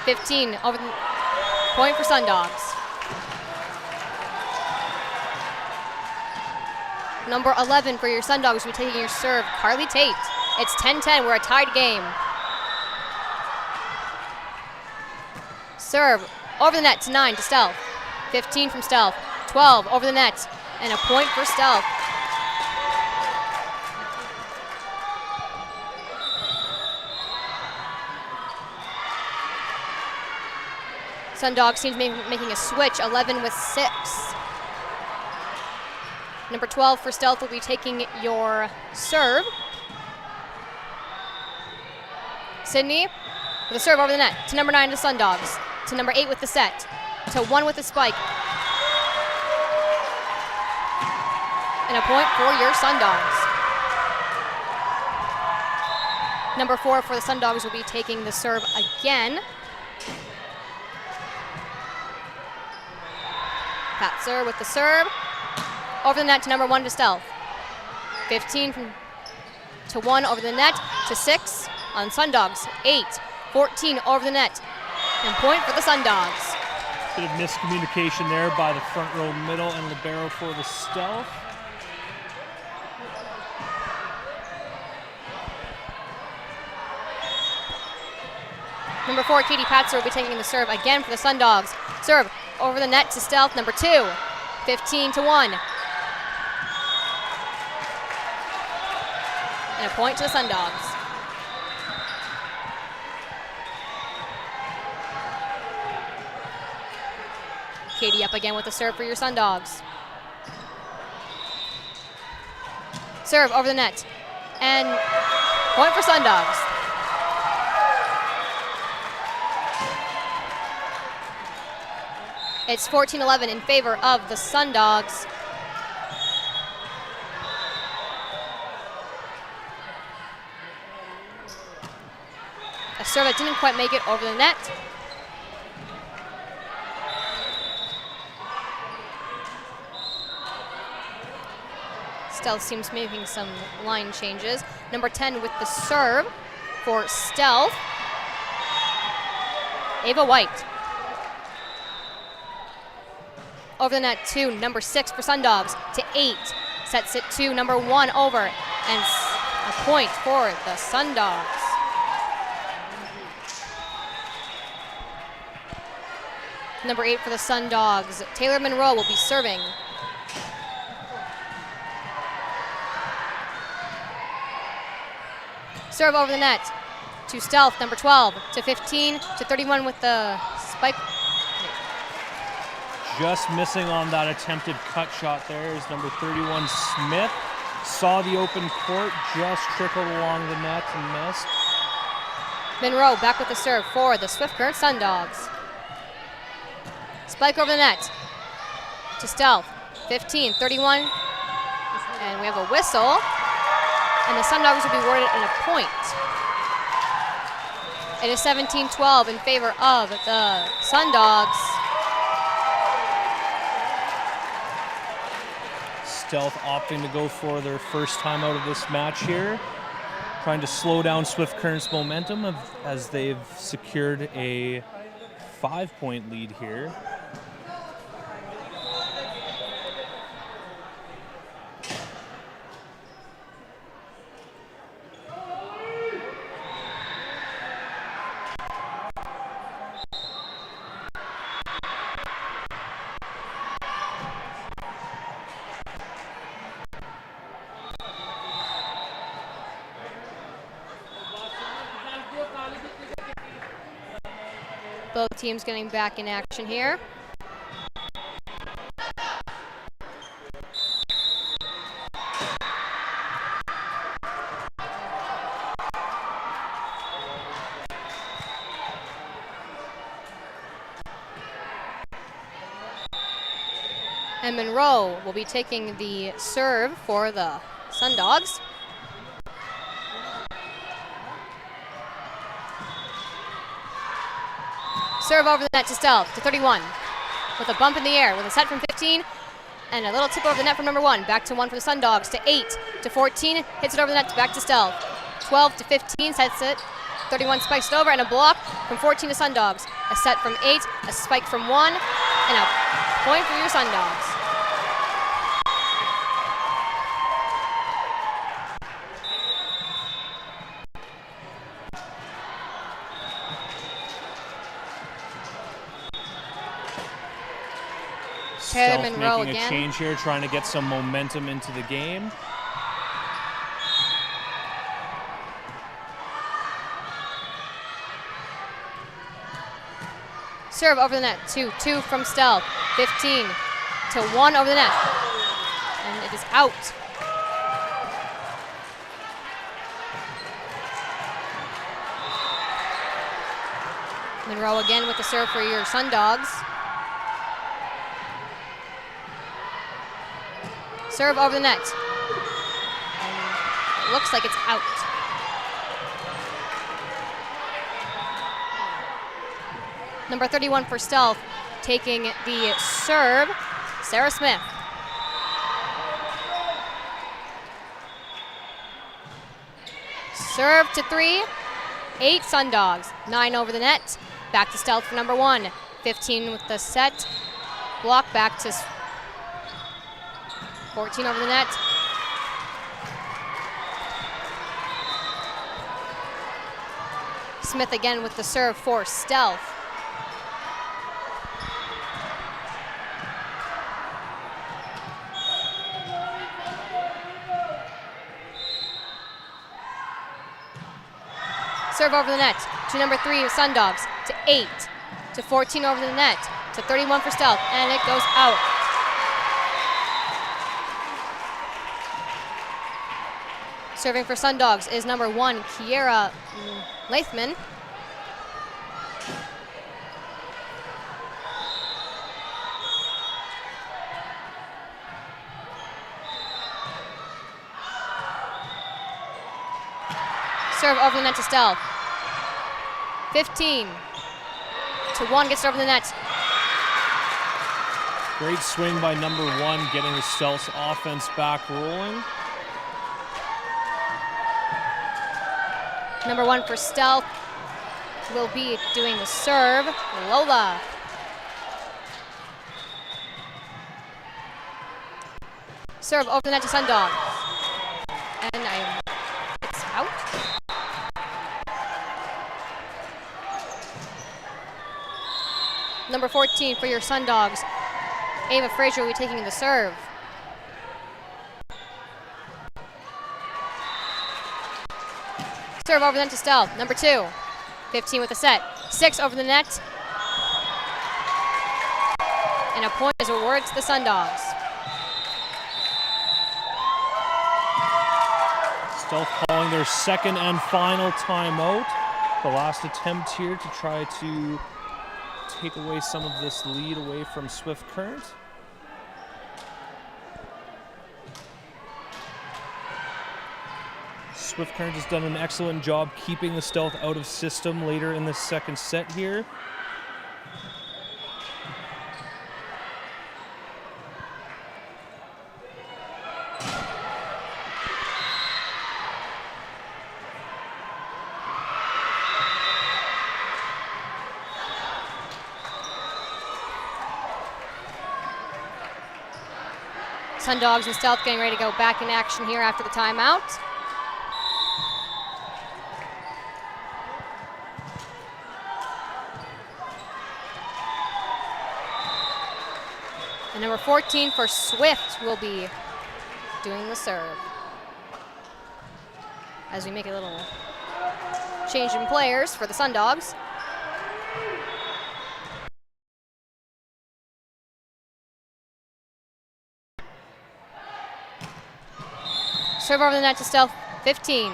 15 over the point for Sun Dogs. Number 11 for your Sun Dogs will be taking your serve, Carly Tate. It's 10-10, we're a tied game. Serve over the net to 9 to Stealth. 15 from Stealth. 12 over the net, and a point for Stealth. Sun Dogs seems to be making a switch, 11 with 6. Number 12 for Stealth will be taking your serve. Sydney with a serve over the net to number 9 to Sun Dogs, to number 8 with the set, to 1 with the spike. And a point for your Sun Dogs. Number 4 for the Sun Dogs will be taking the serve again. Patzer with the serve. Over the net to number 1 to Stealth. 15 to 1 over the net, to 6 on Sun Dogs. 8, 14 over the net, and point for the Sun Dogs. Bit of miscommunication there by the front row middle and libero for the Stealth. Number 4, Katie Patzer, will be taking the serve again for the Sun Dogs. Serve over the net to Stealth, number 2, 15 to 1. And a point to the Sun Dogs. Katie up again with the serve for your Sun Dogs. Serve over the net, and point for Sun Dogs. It's 14-11 in favor of the Sun Dogs. A serve that didn't quite make it over the net. Stealth seems making some line changes. Number 10 with the serve for Stealth, Ava White. Over the net to number 6 for Sun Dogs, to 8. Sets it to number 1 over, and a point for the Sun Dogs. number 8 for the Sun Dogs. Taylor Monroe will be serving. Serve over the net to Stealth, number 12, to 15, to 31 with the spike. Just missing on that attempted cut shot there is number 31, Smith. Saw the open court, just trickled along the net and missed. Monroe back with the serve for the Swift Current Sun Dogs. Spike over the net to Stealth, 15, 31, and we have a whistle, and the Sun Dogs will be awarded a point. It is 17-12 in favor of the Sun Dogs. Stealth opting to go for their first time out of this match here, trying to slow down Swift Current's momentum as they've secured a 5-point lead here. Both teams getting back in action here. And Monroe will be taking the serve for the Sun Dogs. Serve over the net to Stealth, to 31, with a bump in the air, with a set from 15, and a little tip over the net from number 1. Back to 1 for the Sun Dogs, to 8, to 14, hits it over the net, back to Stealth. 12 to 15, sets it. 31 spikes it over, and a block from 14 to Sun Dogs. A set from 8, a spike from 1, and a point for your Sun Dogs. Stealth Monroe making again. a change here, trying to get some momentum into the game. Serve over the net, 2 from Stealth, 15 to 1 over the net, and it is out. Monroe again with the serve for your Sun Dogs. Serve over the net. And it looks like it's out. Number 31 for Stealth, taking the serve, Sarah Smith. Serve to 3, 8 Sun Dogs, 9 over the net. Back to Stealth for number 1, 15 with the set. Block back to 14 over the net. Smith again with the serve for Stealth. Serve over the net to number 3 Sun Dogs, to 8, to 14 over the net, to 31 for Stealth, and it goes out. Serving for Sun Dogs is number 1, Kiera Lathman. Serve over the net to Stealth. 15 to 1 gets it over the net. Great swing by number 1, getting the Stealth's offense back rolling. Number 1 for Stealth will be doing the serve, Lola. Serve over the net to Sun Dog. And it's out. number 14 for your Sundogs. Ava Frazier will be taking the serve. Serve over the net to Stealth, number 2. 15 with the set. 6 over the net. And a point is awarded to the Sundogs. Stealth calling their second and final timeout. The last attempt here to try to take away some of this lead away from Swift Current. Swift Current has done an excellent job keeping the Stealth out of system later in the second set here. Sundogs and Stealth getting ready to go back in action here after the timeout. And number 14 for Swift will be doing the serve. As we make a little change in players for the Sundogs. Serve over the net to Stealth, 15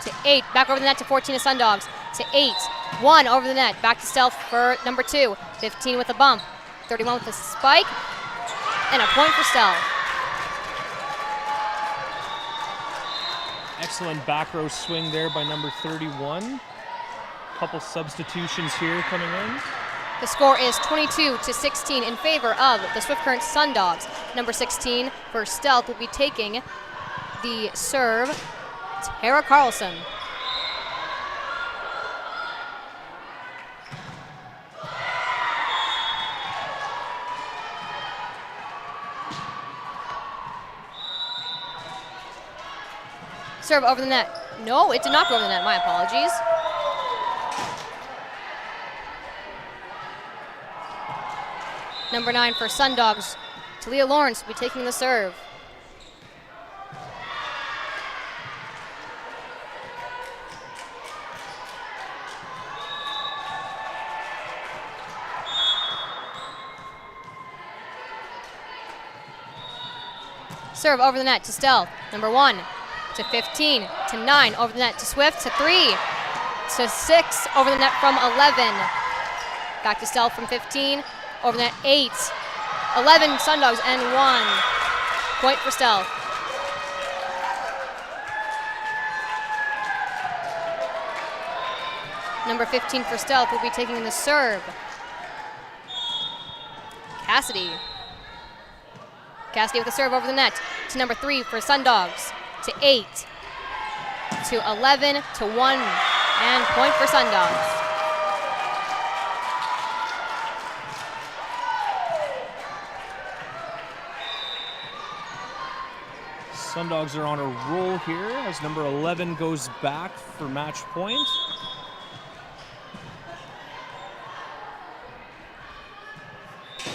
to 8. Back over the net to 14 to Sundogs, to 8. 1 over the net, back to Stealth for number 2. 15 with a bump, 31 with a spike, and a point for Stealth. Excellent back row swing there by number 31. Couple substitutions here coming in. The score is 22 to 16 in favor of the Swift Current Sundogs. Number 16 for Stealth will be taking the serve, Tara Carlson. Serve over the net. No, it did not go over the net. My apologies. Number 9 for Sundogs, Talia Lawrence will be taking the serve. Serve over the net to Stealth, number 1 to 15 to 9 over the net to Swift to 3 to 6 over the net from 11. Back to Stealth from 15 over the net 8, 11 Sundogs and 1 point for Stealth. Number 15 for Stealth will be taking the serve. Cassidy with the serve over the net to number 3 for Sundogs, to 8, to 11, to 1, and point for Sundogs. Sundogs are on a roll here as number 11 goes back for match point.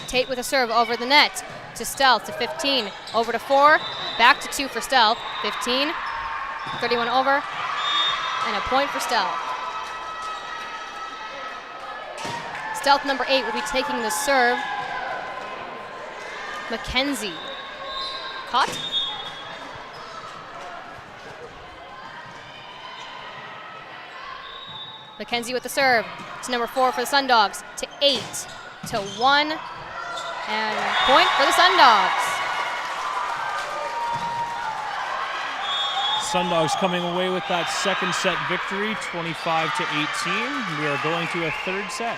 Tate with a serve over the net to Stealth, to 15, over to 4, back to 2 for Stealth, 15, 31 over, and a point for Stealth. Stealth number 8 will be taking the serve. Mackenzie. Caught. Mackenzie with the serve to number 4 for the Sundogs, to 8, to 1, and point for the Sundogs. Sundogs coming away with that second set victory, 25 to 18. We are going to a third set.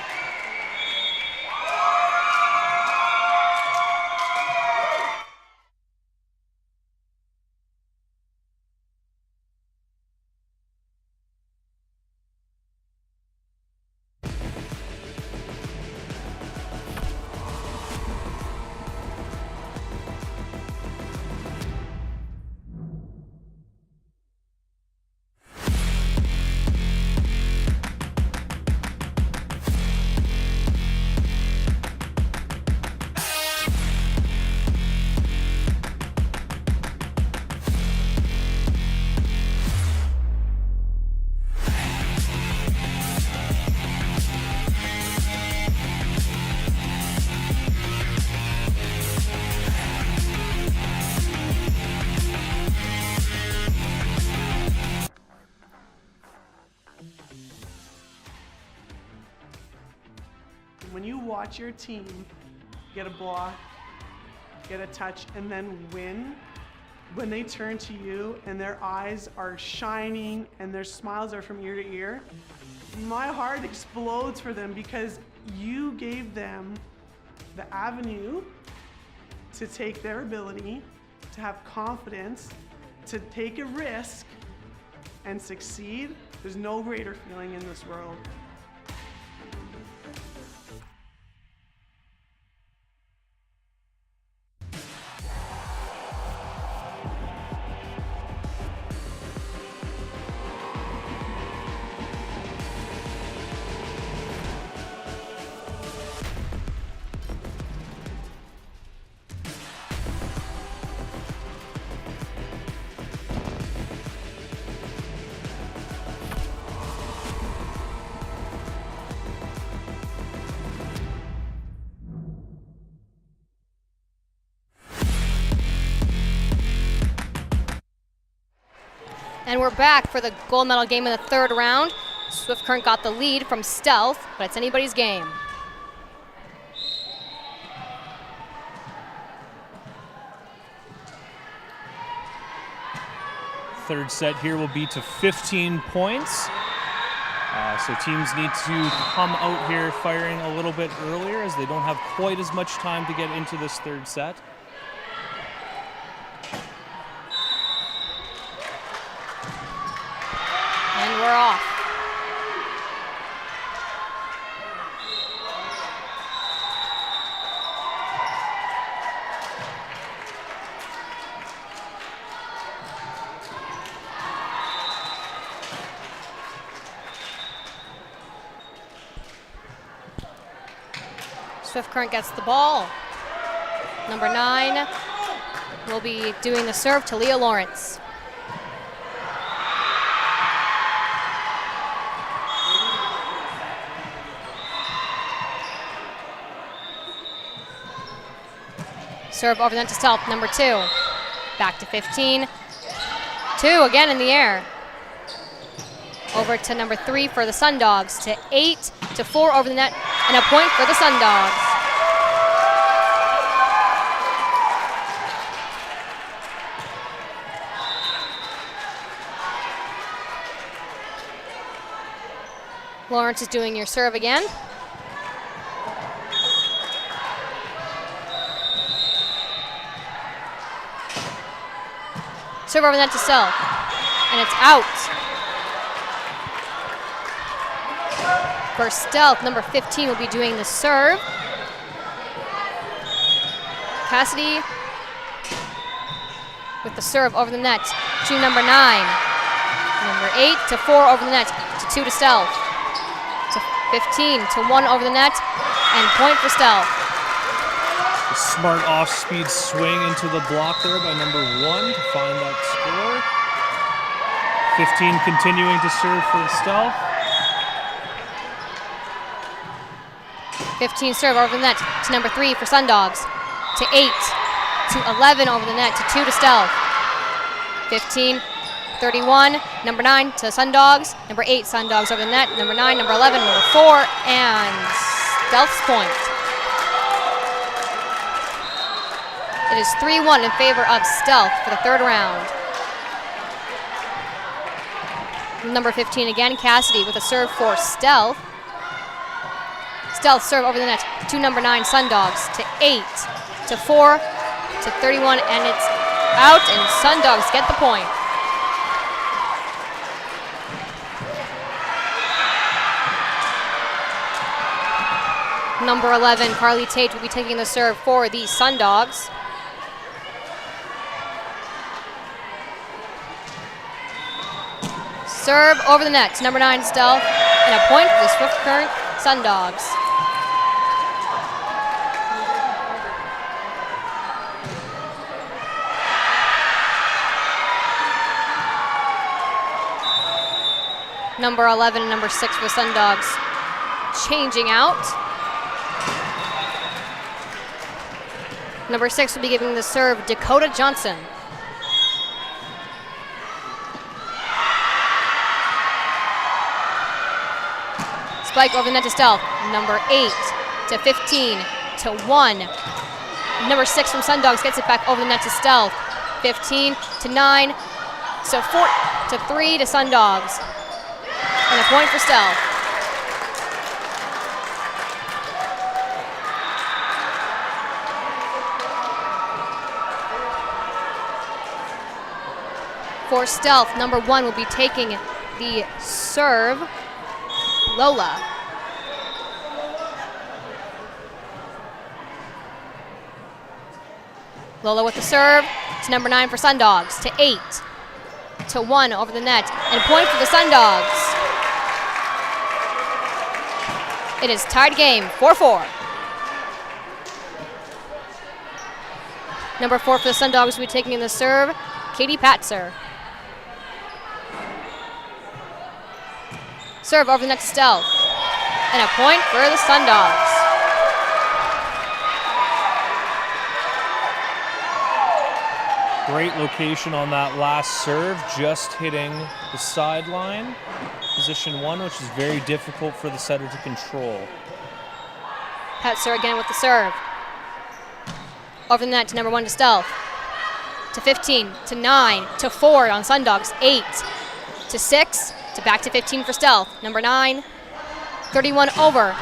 watch your team get a block, get a touch, and then win, when they turn to you and their eyes are shining and their smiles are from ear to ear, my heart explodes for them, because you gave them the avenue to take their ability, to have confidence, to take a risk and succeed. There's no greater feeling in this world. And we're back for the gold medal game in the third round. Swift Current got the lead from Stealth, but it's anybody's game. Third set here will be to 15 points. So teams need to come out here firing a little bit earlier, as they don't have quite as much time to get into this third set. And we're off. Swift Current gets the ball. Number 9 will be doing the serve to Leah Lawrence. Serve over the net to Stealth, number 2. Back to 15. 2 again in the air. Over to number 3 for the Sun Dogs, to 8 to 4 over the net, and a point for the Sun Dogs. Lawrence is doing your serve again. Serve over the net to Stealth, and it's out. For Stealth, number 15 will be doing the serve. Cassidy with the serve over the net to number 9. Number 8 to 4 over the net, to 2 to Stealth. To 15 to 1 over the net, and point for Stealth. A smart off-speed swing into the block there by number 1 to find that score. 15 continuing to serve for Stealth. 15 serve over the net to number 3 for Sun Dogs, to 8 to 11 over the net, to 2 to Stealth. 15, 31, number 9 to Sun Dogs, number 8 Sun Dogs over the net, number 9, number 11, number 4, and Stealth's point. It is 3-1 in favor of Stealth for the third round. Number 15 again, Cassidy with a serve for Stealth. Stealth serve over the net to number 9 Sun Dogs, to 8 to 4 to 31, and it's out, and Sun Dogs get the point. Number 11 Carly Tate will be taking the serve for the Sun Dogs. Serve over the net to number 9 Stealth, and a point for the Swift Current Sun Dogs. Number 11 and number 6 for the Sun Dogs changing out. Number 6 will be giving the serve Dakota Johnson. Spike over the net to Stealth. Number 8 to 15 to 1. Number 6 from Sundogs gets it back over the net to Stealth. 15 to 9, so 4 to 3 to Sundogs. And a point for Stealth. For Stealth, number 1 will be taking the serve, Lola. Lola with the serve to number 9 for Sundogs, to 8 to 1 over the net, and a point for the Sundogs. It is tied game, 4-4. Number 4 for the Sundogs will be taking in the serve, Katie Patzer. Serve over the net to Stealth, and a point for the Sundogs. Great location on that last serve, just hitting the sideline. Position 1, which is very difficult for the setter to control. Patzer again with the serve. Over the net to number 1 to Stealth. To 15, to 9, to 4 on Sundogs, 8, to 6, to back to 15 for Stealth. Number 9, 31 over.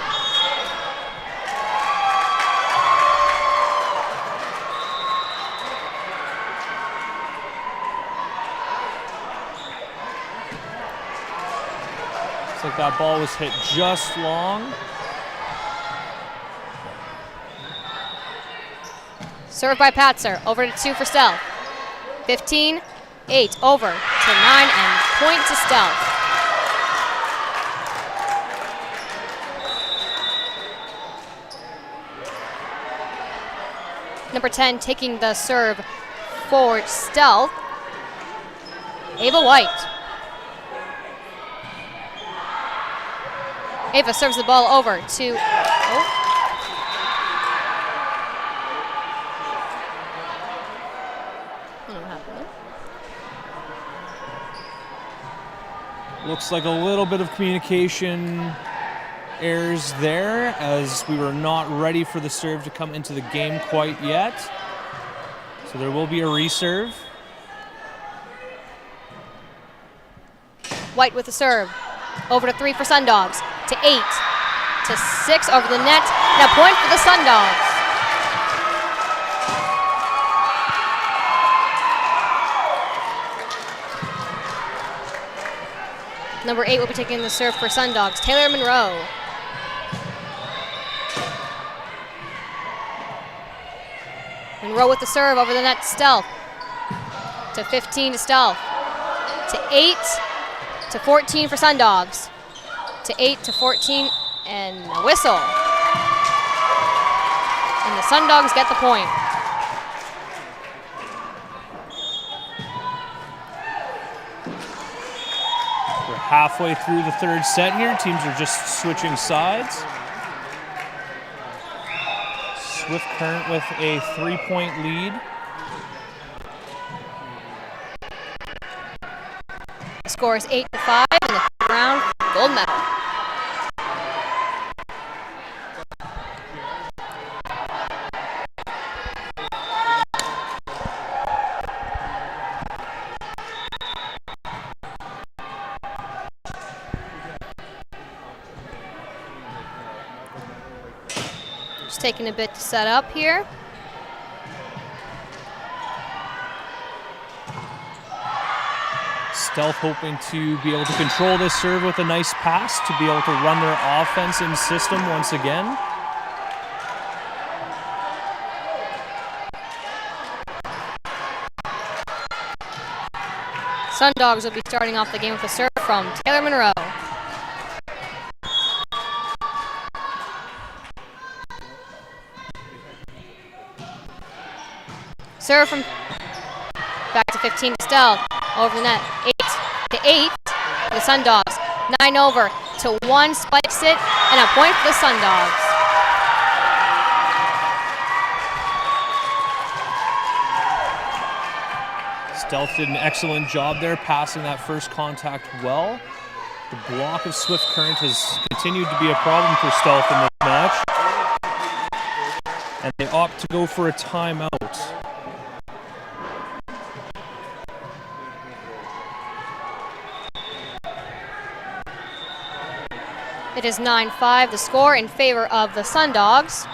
Looks like that ball was hit just long. Served by Patzer, over to 2 for Stealth. 15, 8, over to 9, and point to Stealth. Number 10 taking the serve for Stealth, Ava White. Ava serves the ball over to, Looks like a little bit of communication errors there, as we were not ready for the serve to come into the game quite yet. So there will be a reserve. White with the serve. Over to 3 for Sundogs. To 8, to 6 over the net, and a point for the Sundogs. Number 8 will be taking the serve for Sundogs, Taylor Monroe. Monroe with the serve over the net to Stealth. To 15 to Stealth. To 8 to 14 for Sundogs. To 8 to 14, and a whistle. And the Sundogs get the point. We're halfway through the third set here. Teams are just switching sides. Swift Current with a 3-point lead. The score is 8-5 in the third round, gold medal. Just taking a bit to set up here. Stealth hoping to be able to control this serve with a nice pass to be able to run their offense in system once again. Sundogs will be starting off the game with a serve from Taylor Monroe. Serve from back to 15 to Stealth. Over the net, 8 to 8 for the Sundogs. 9 over to 1, spikes it, and a point for the Sundogs. Stealth did an excellent job there, passing that first contact well. The block of Swift Current has continued to be a problem for Stealth in this match. opt to go for a timeout. It is 9-5, the score in favor of the Sun Dogs.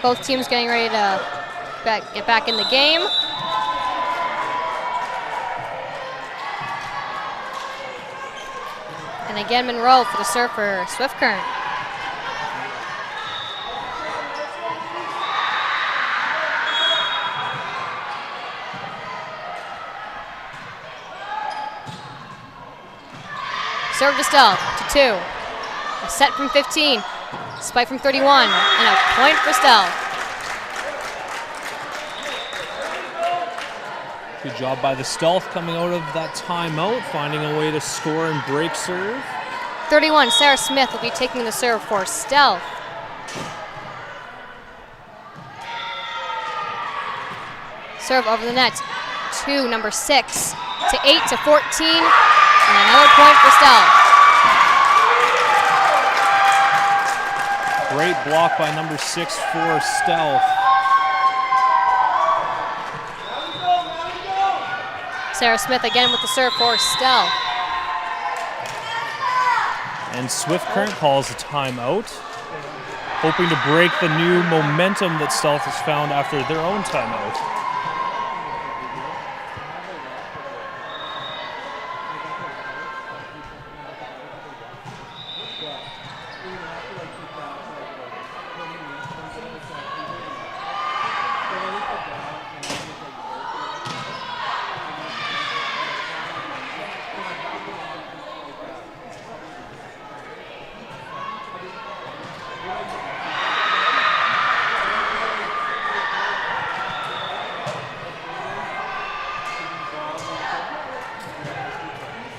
Both teams getting ready to get back in the game. And again, Monroe for the serve for Swift Current. Serve to Stealth to 2. A set from 15. Spike from 31, and a point for Stealth. Good job by the Stealth coming out of that timeout, finding a way to score and break serve. 31, Sarah Smith will be taking the serve for Stealth. Serve over the net to number 6, to 8, to 14, and another point for Stealth. Great block by number 6 for Stealth. Sarah Smith again with the serve for Stealth. And Swift Current calls a timeout, hoping to break the new momentum that Stealth has found after their own timeout.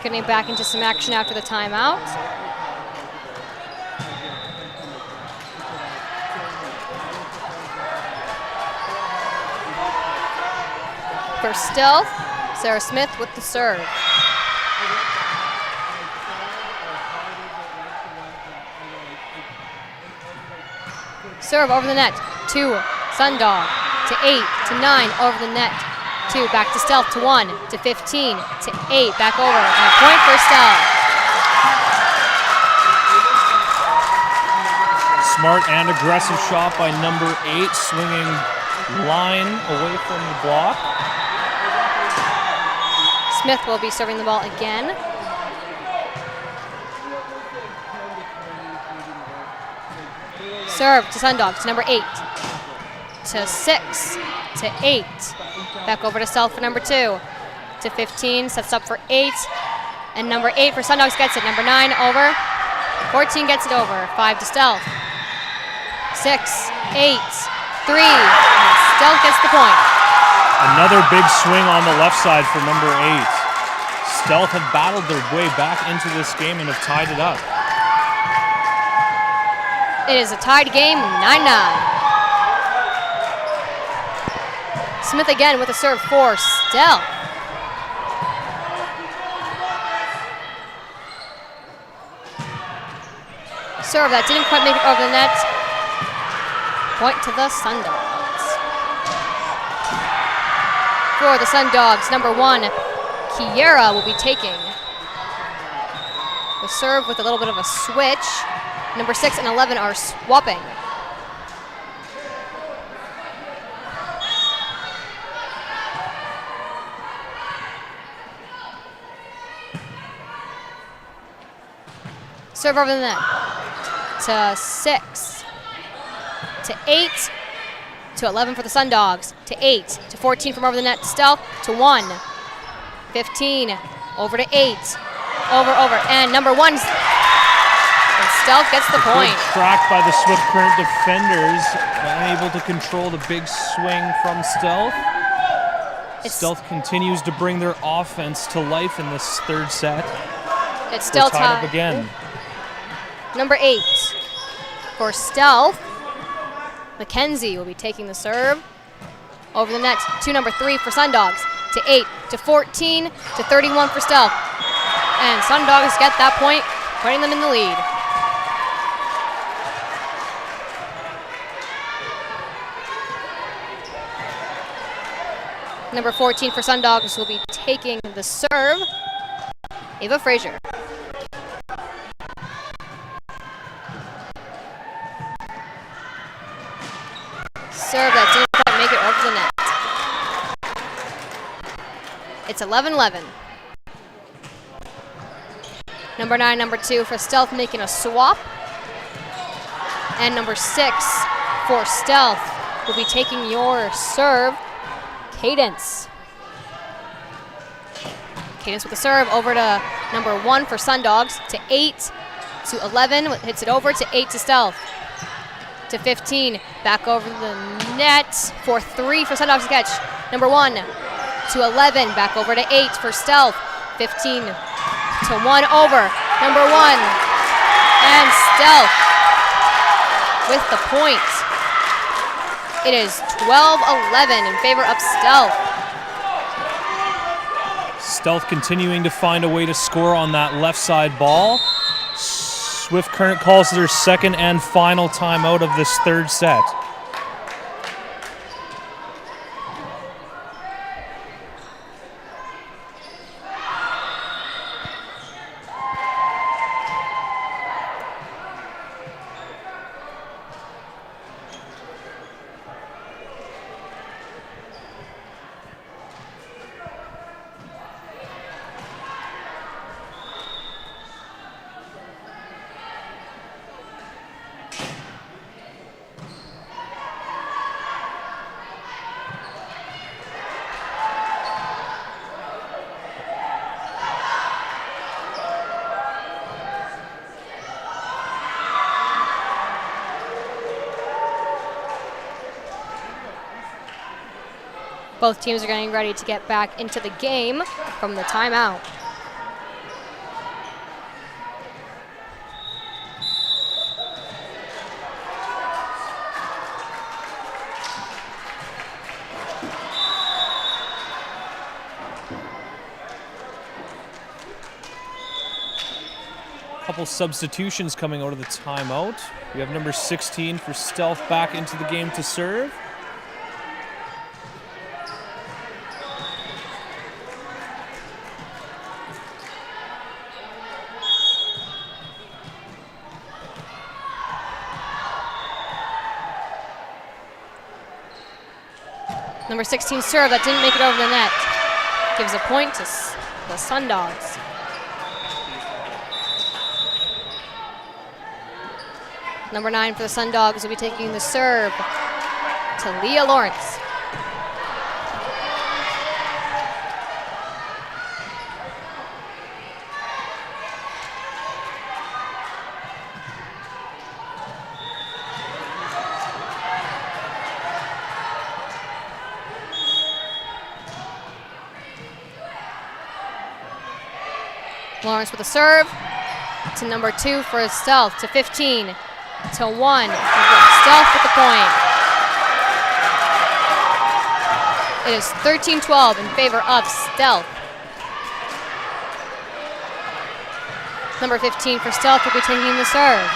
Getting back into some action after the timeout. For Stealth, Sarah Smith with the serve. Serve over the net to Sundog, to 8, to 9 over the net. 2, back to Stealth, to 1, to 15, to 8, back over, and a point for Stealth. Smart and aggressive shot by number 8, swinging line away from the block. Smith will be serving the ball again. Serve to Sundogs, to number 8, to 6, to 8. Back over to Stealth for number 2, to 15, sets up for 8, and number 8 for Sundogs gets it. Number 9 over, 14 gets it over, 5 to Stealth, 6, 8, 3, and Stealth gets the point. Another big swing on the left side for number 8. Stealth have battled their way back into this game and have tied it up. It is a tied game, 9-9. Smith again with a serve for Stealth. Serve that didn't quite make it over the net. Point to the Sundogs. For the Sundogs, number 1, Kiera will be taking the serve with a little bit of a switch. Number 6 and 11 are swapping. Serve over the net to 6, to 8, to 11 for the Sundogs, to 8, to 14 from over the net to Stealth, to 1, 15, over to 8, over, and number 1, and Stealth gets the point. Good track by the Swift Current defenders, unable to control the big swing from Stealth. Stealth continues to bring their offense to life in this third set. It's still tied up again. Number 8 for Stealth. Mackenzie will be taking the serve over the net to number 3 for Sundogs, to 8, to 14, to 31 for Stealth. And Sundogs get that point, putting them in the lead. Number 14 for Sundogs will be taking the serve, Ava Frazier. Serve that didn't quite make it over the net. It's 11-11. Number 9, number 2 for Stealth making a swap. And number 6 for Stealth will be taking your serve, Cadence. Cadence with the serve over to number 1 for Sundogs, to 8, to 11, hits it over to 8 to Stealth. To 15, back over the net for 3 for Sundogs to catch. Number 1 to 11, back over to 8 for Stealth. 15 to 1 over. Number 1 and Stealth with the point. It is 12-11 in favor of Stealth. Stealth continuing to find a way to score on that left side ball. Swift Current calls their second and final timeout of this third set. Both teams are getting ready to get back into the game from the timeout. Couple substitutions coming out of the timeout. We have number 16 for Stealth back into the game to serve. Number 16 serve that didn't make it over the net. Gives a point to the Sundogs. Number 9 for the Sundogs will be taking the serve to Leah Lawrence. Lawrence with a serve to number 2 for Stealth, to 15, to 1. Stealth with the point. It is 13-12 in favor of Stealth. Number 15 for Stealth will be taking the serve.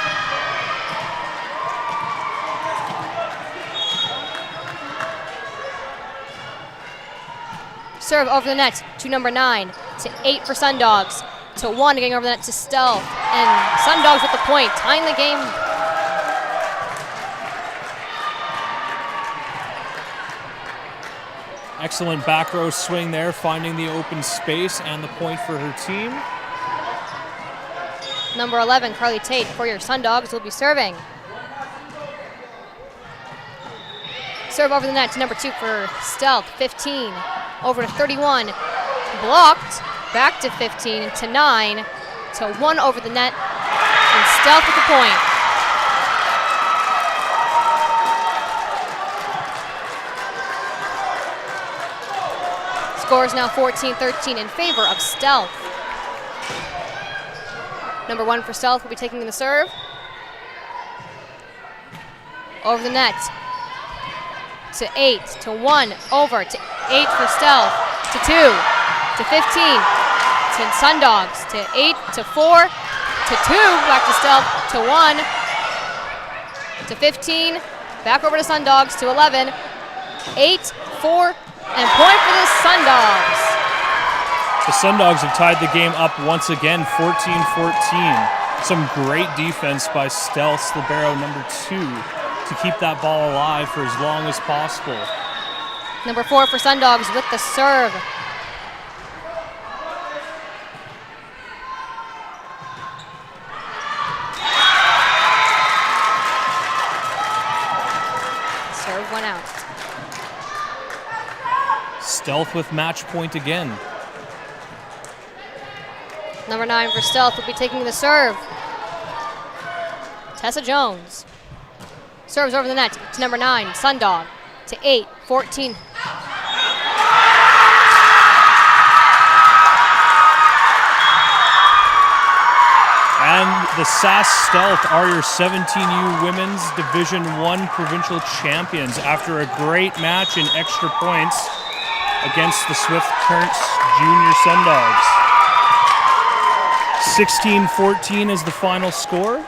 Serve over the net to number 9, to 8 for Sundogs, to 1 getting over the net to Stealth, and Sundogs with the point, tying the game. Excellent back row swing there, finding the open space and the point for her team. Number 11, Carly Tate for your Sundogs will be serving. Serve over the net to number 2 for Stealth, 15, over to 31, blocked, back to 15, to 9, to 1 over the net, and Stealth with the point. Score is now 14-13 in favor of Stealth. Number 1 for Stealth will be taking the serve. Over the net. To 8, to 1, over, to 8 for Stealth, to 2, to 15, to Sundogs, to 8, to 4, to 2, back to Stealth, to 1, to 15, back over to Sundogs, to 11, 8, 4, and point for the Sundogs. The Sundogs have tied the game up once again, 14-14. Some great defense by Stealth's libero number 2 to keep that ball alive for as long as possible. Number 4 for Sundogs with the serve. Serve went out. Stealth with match point again. Number 9 for Stealth will be taking the serve. Tessa Jones. Serves over the net to number 9, Sundog, to 8, 14. And the Sask Stealth are your 17U Women's Division I provincial champions after a great match in extra points against the Swift Current Junior Sundogs. 16-14 is the final score.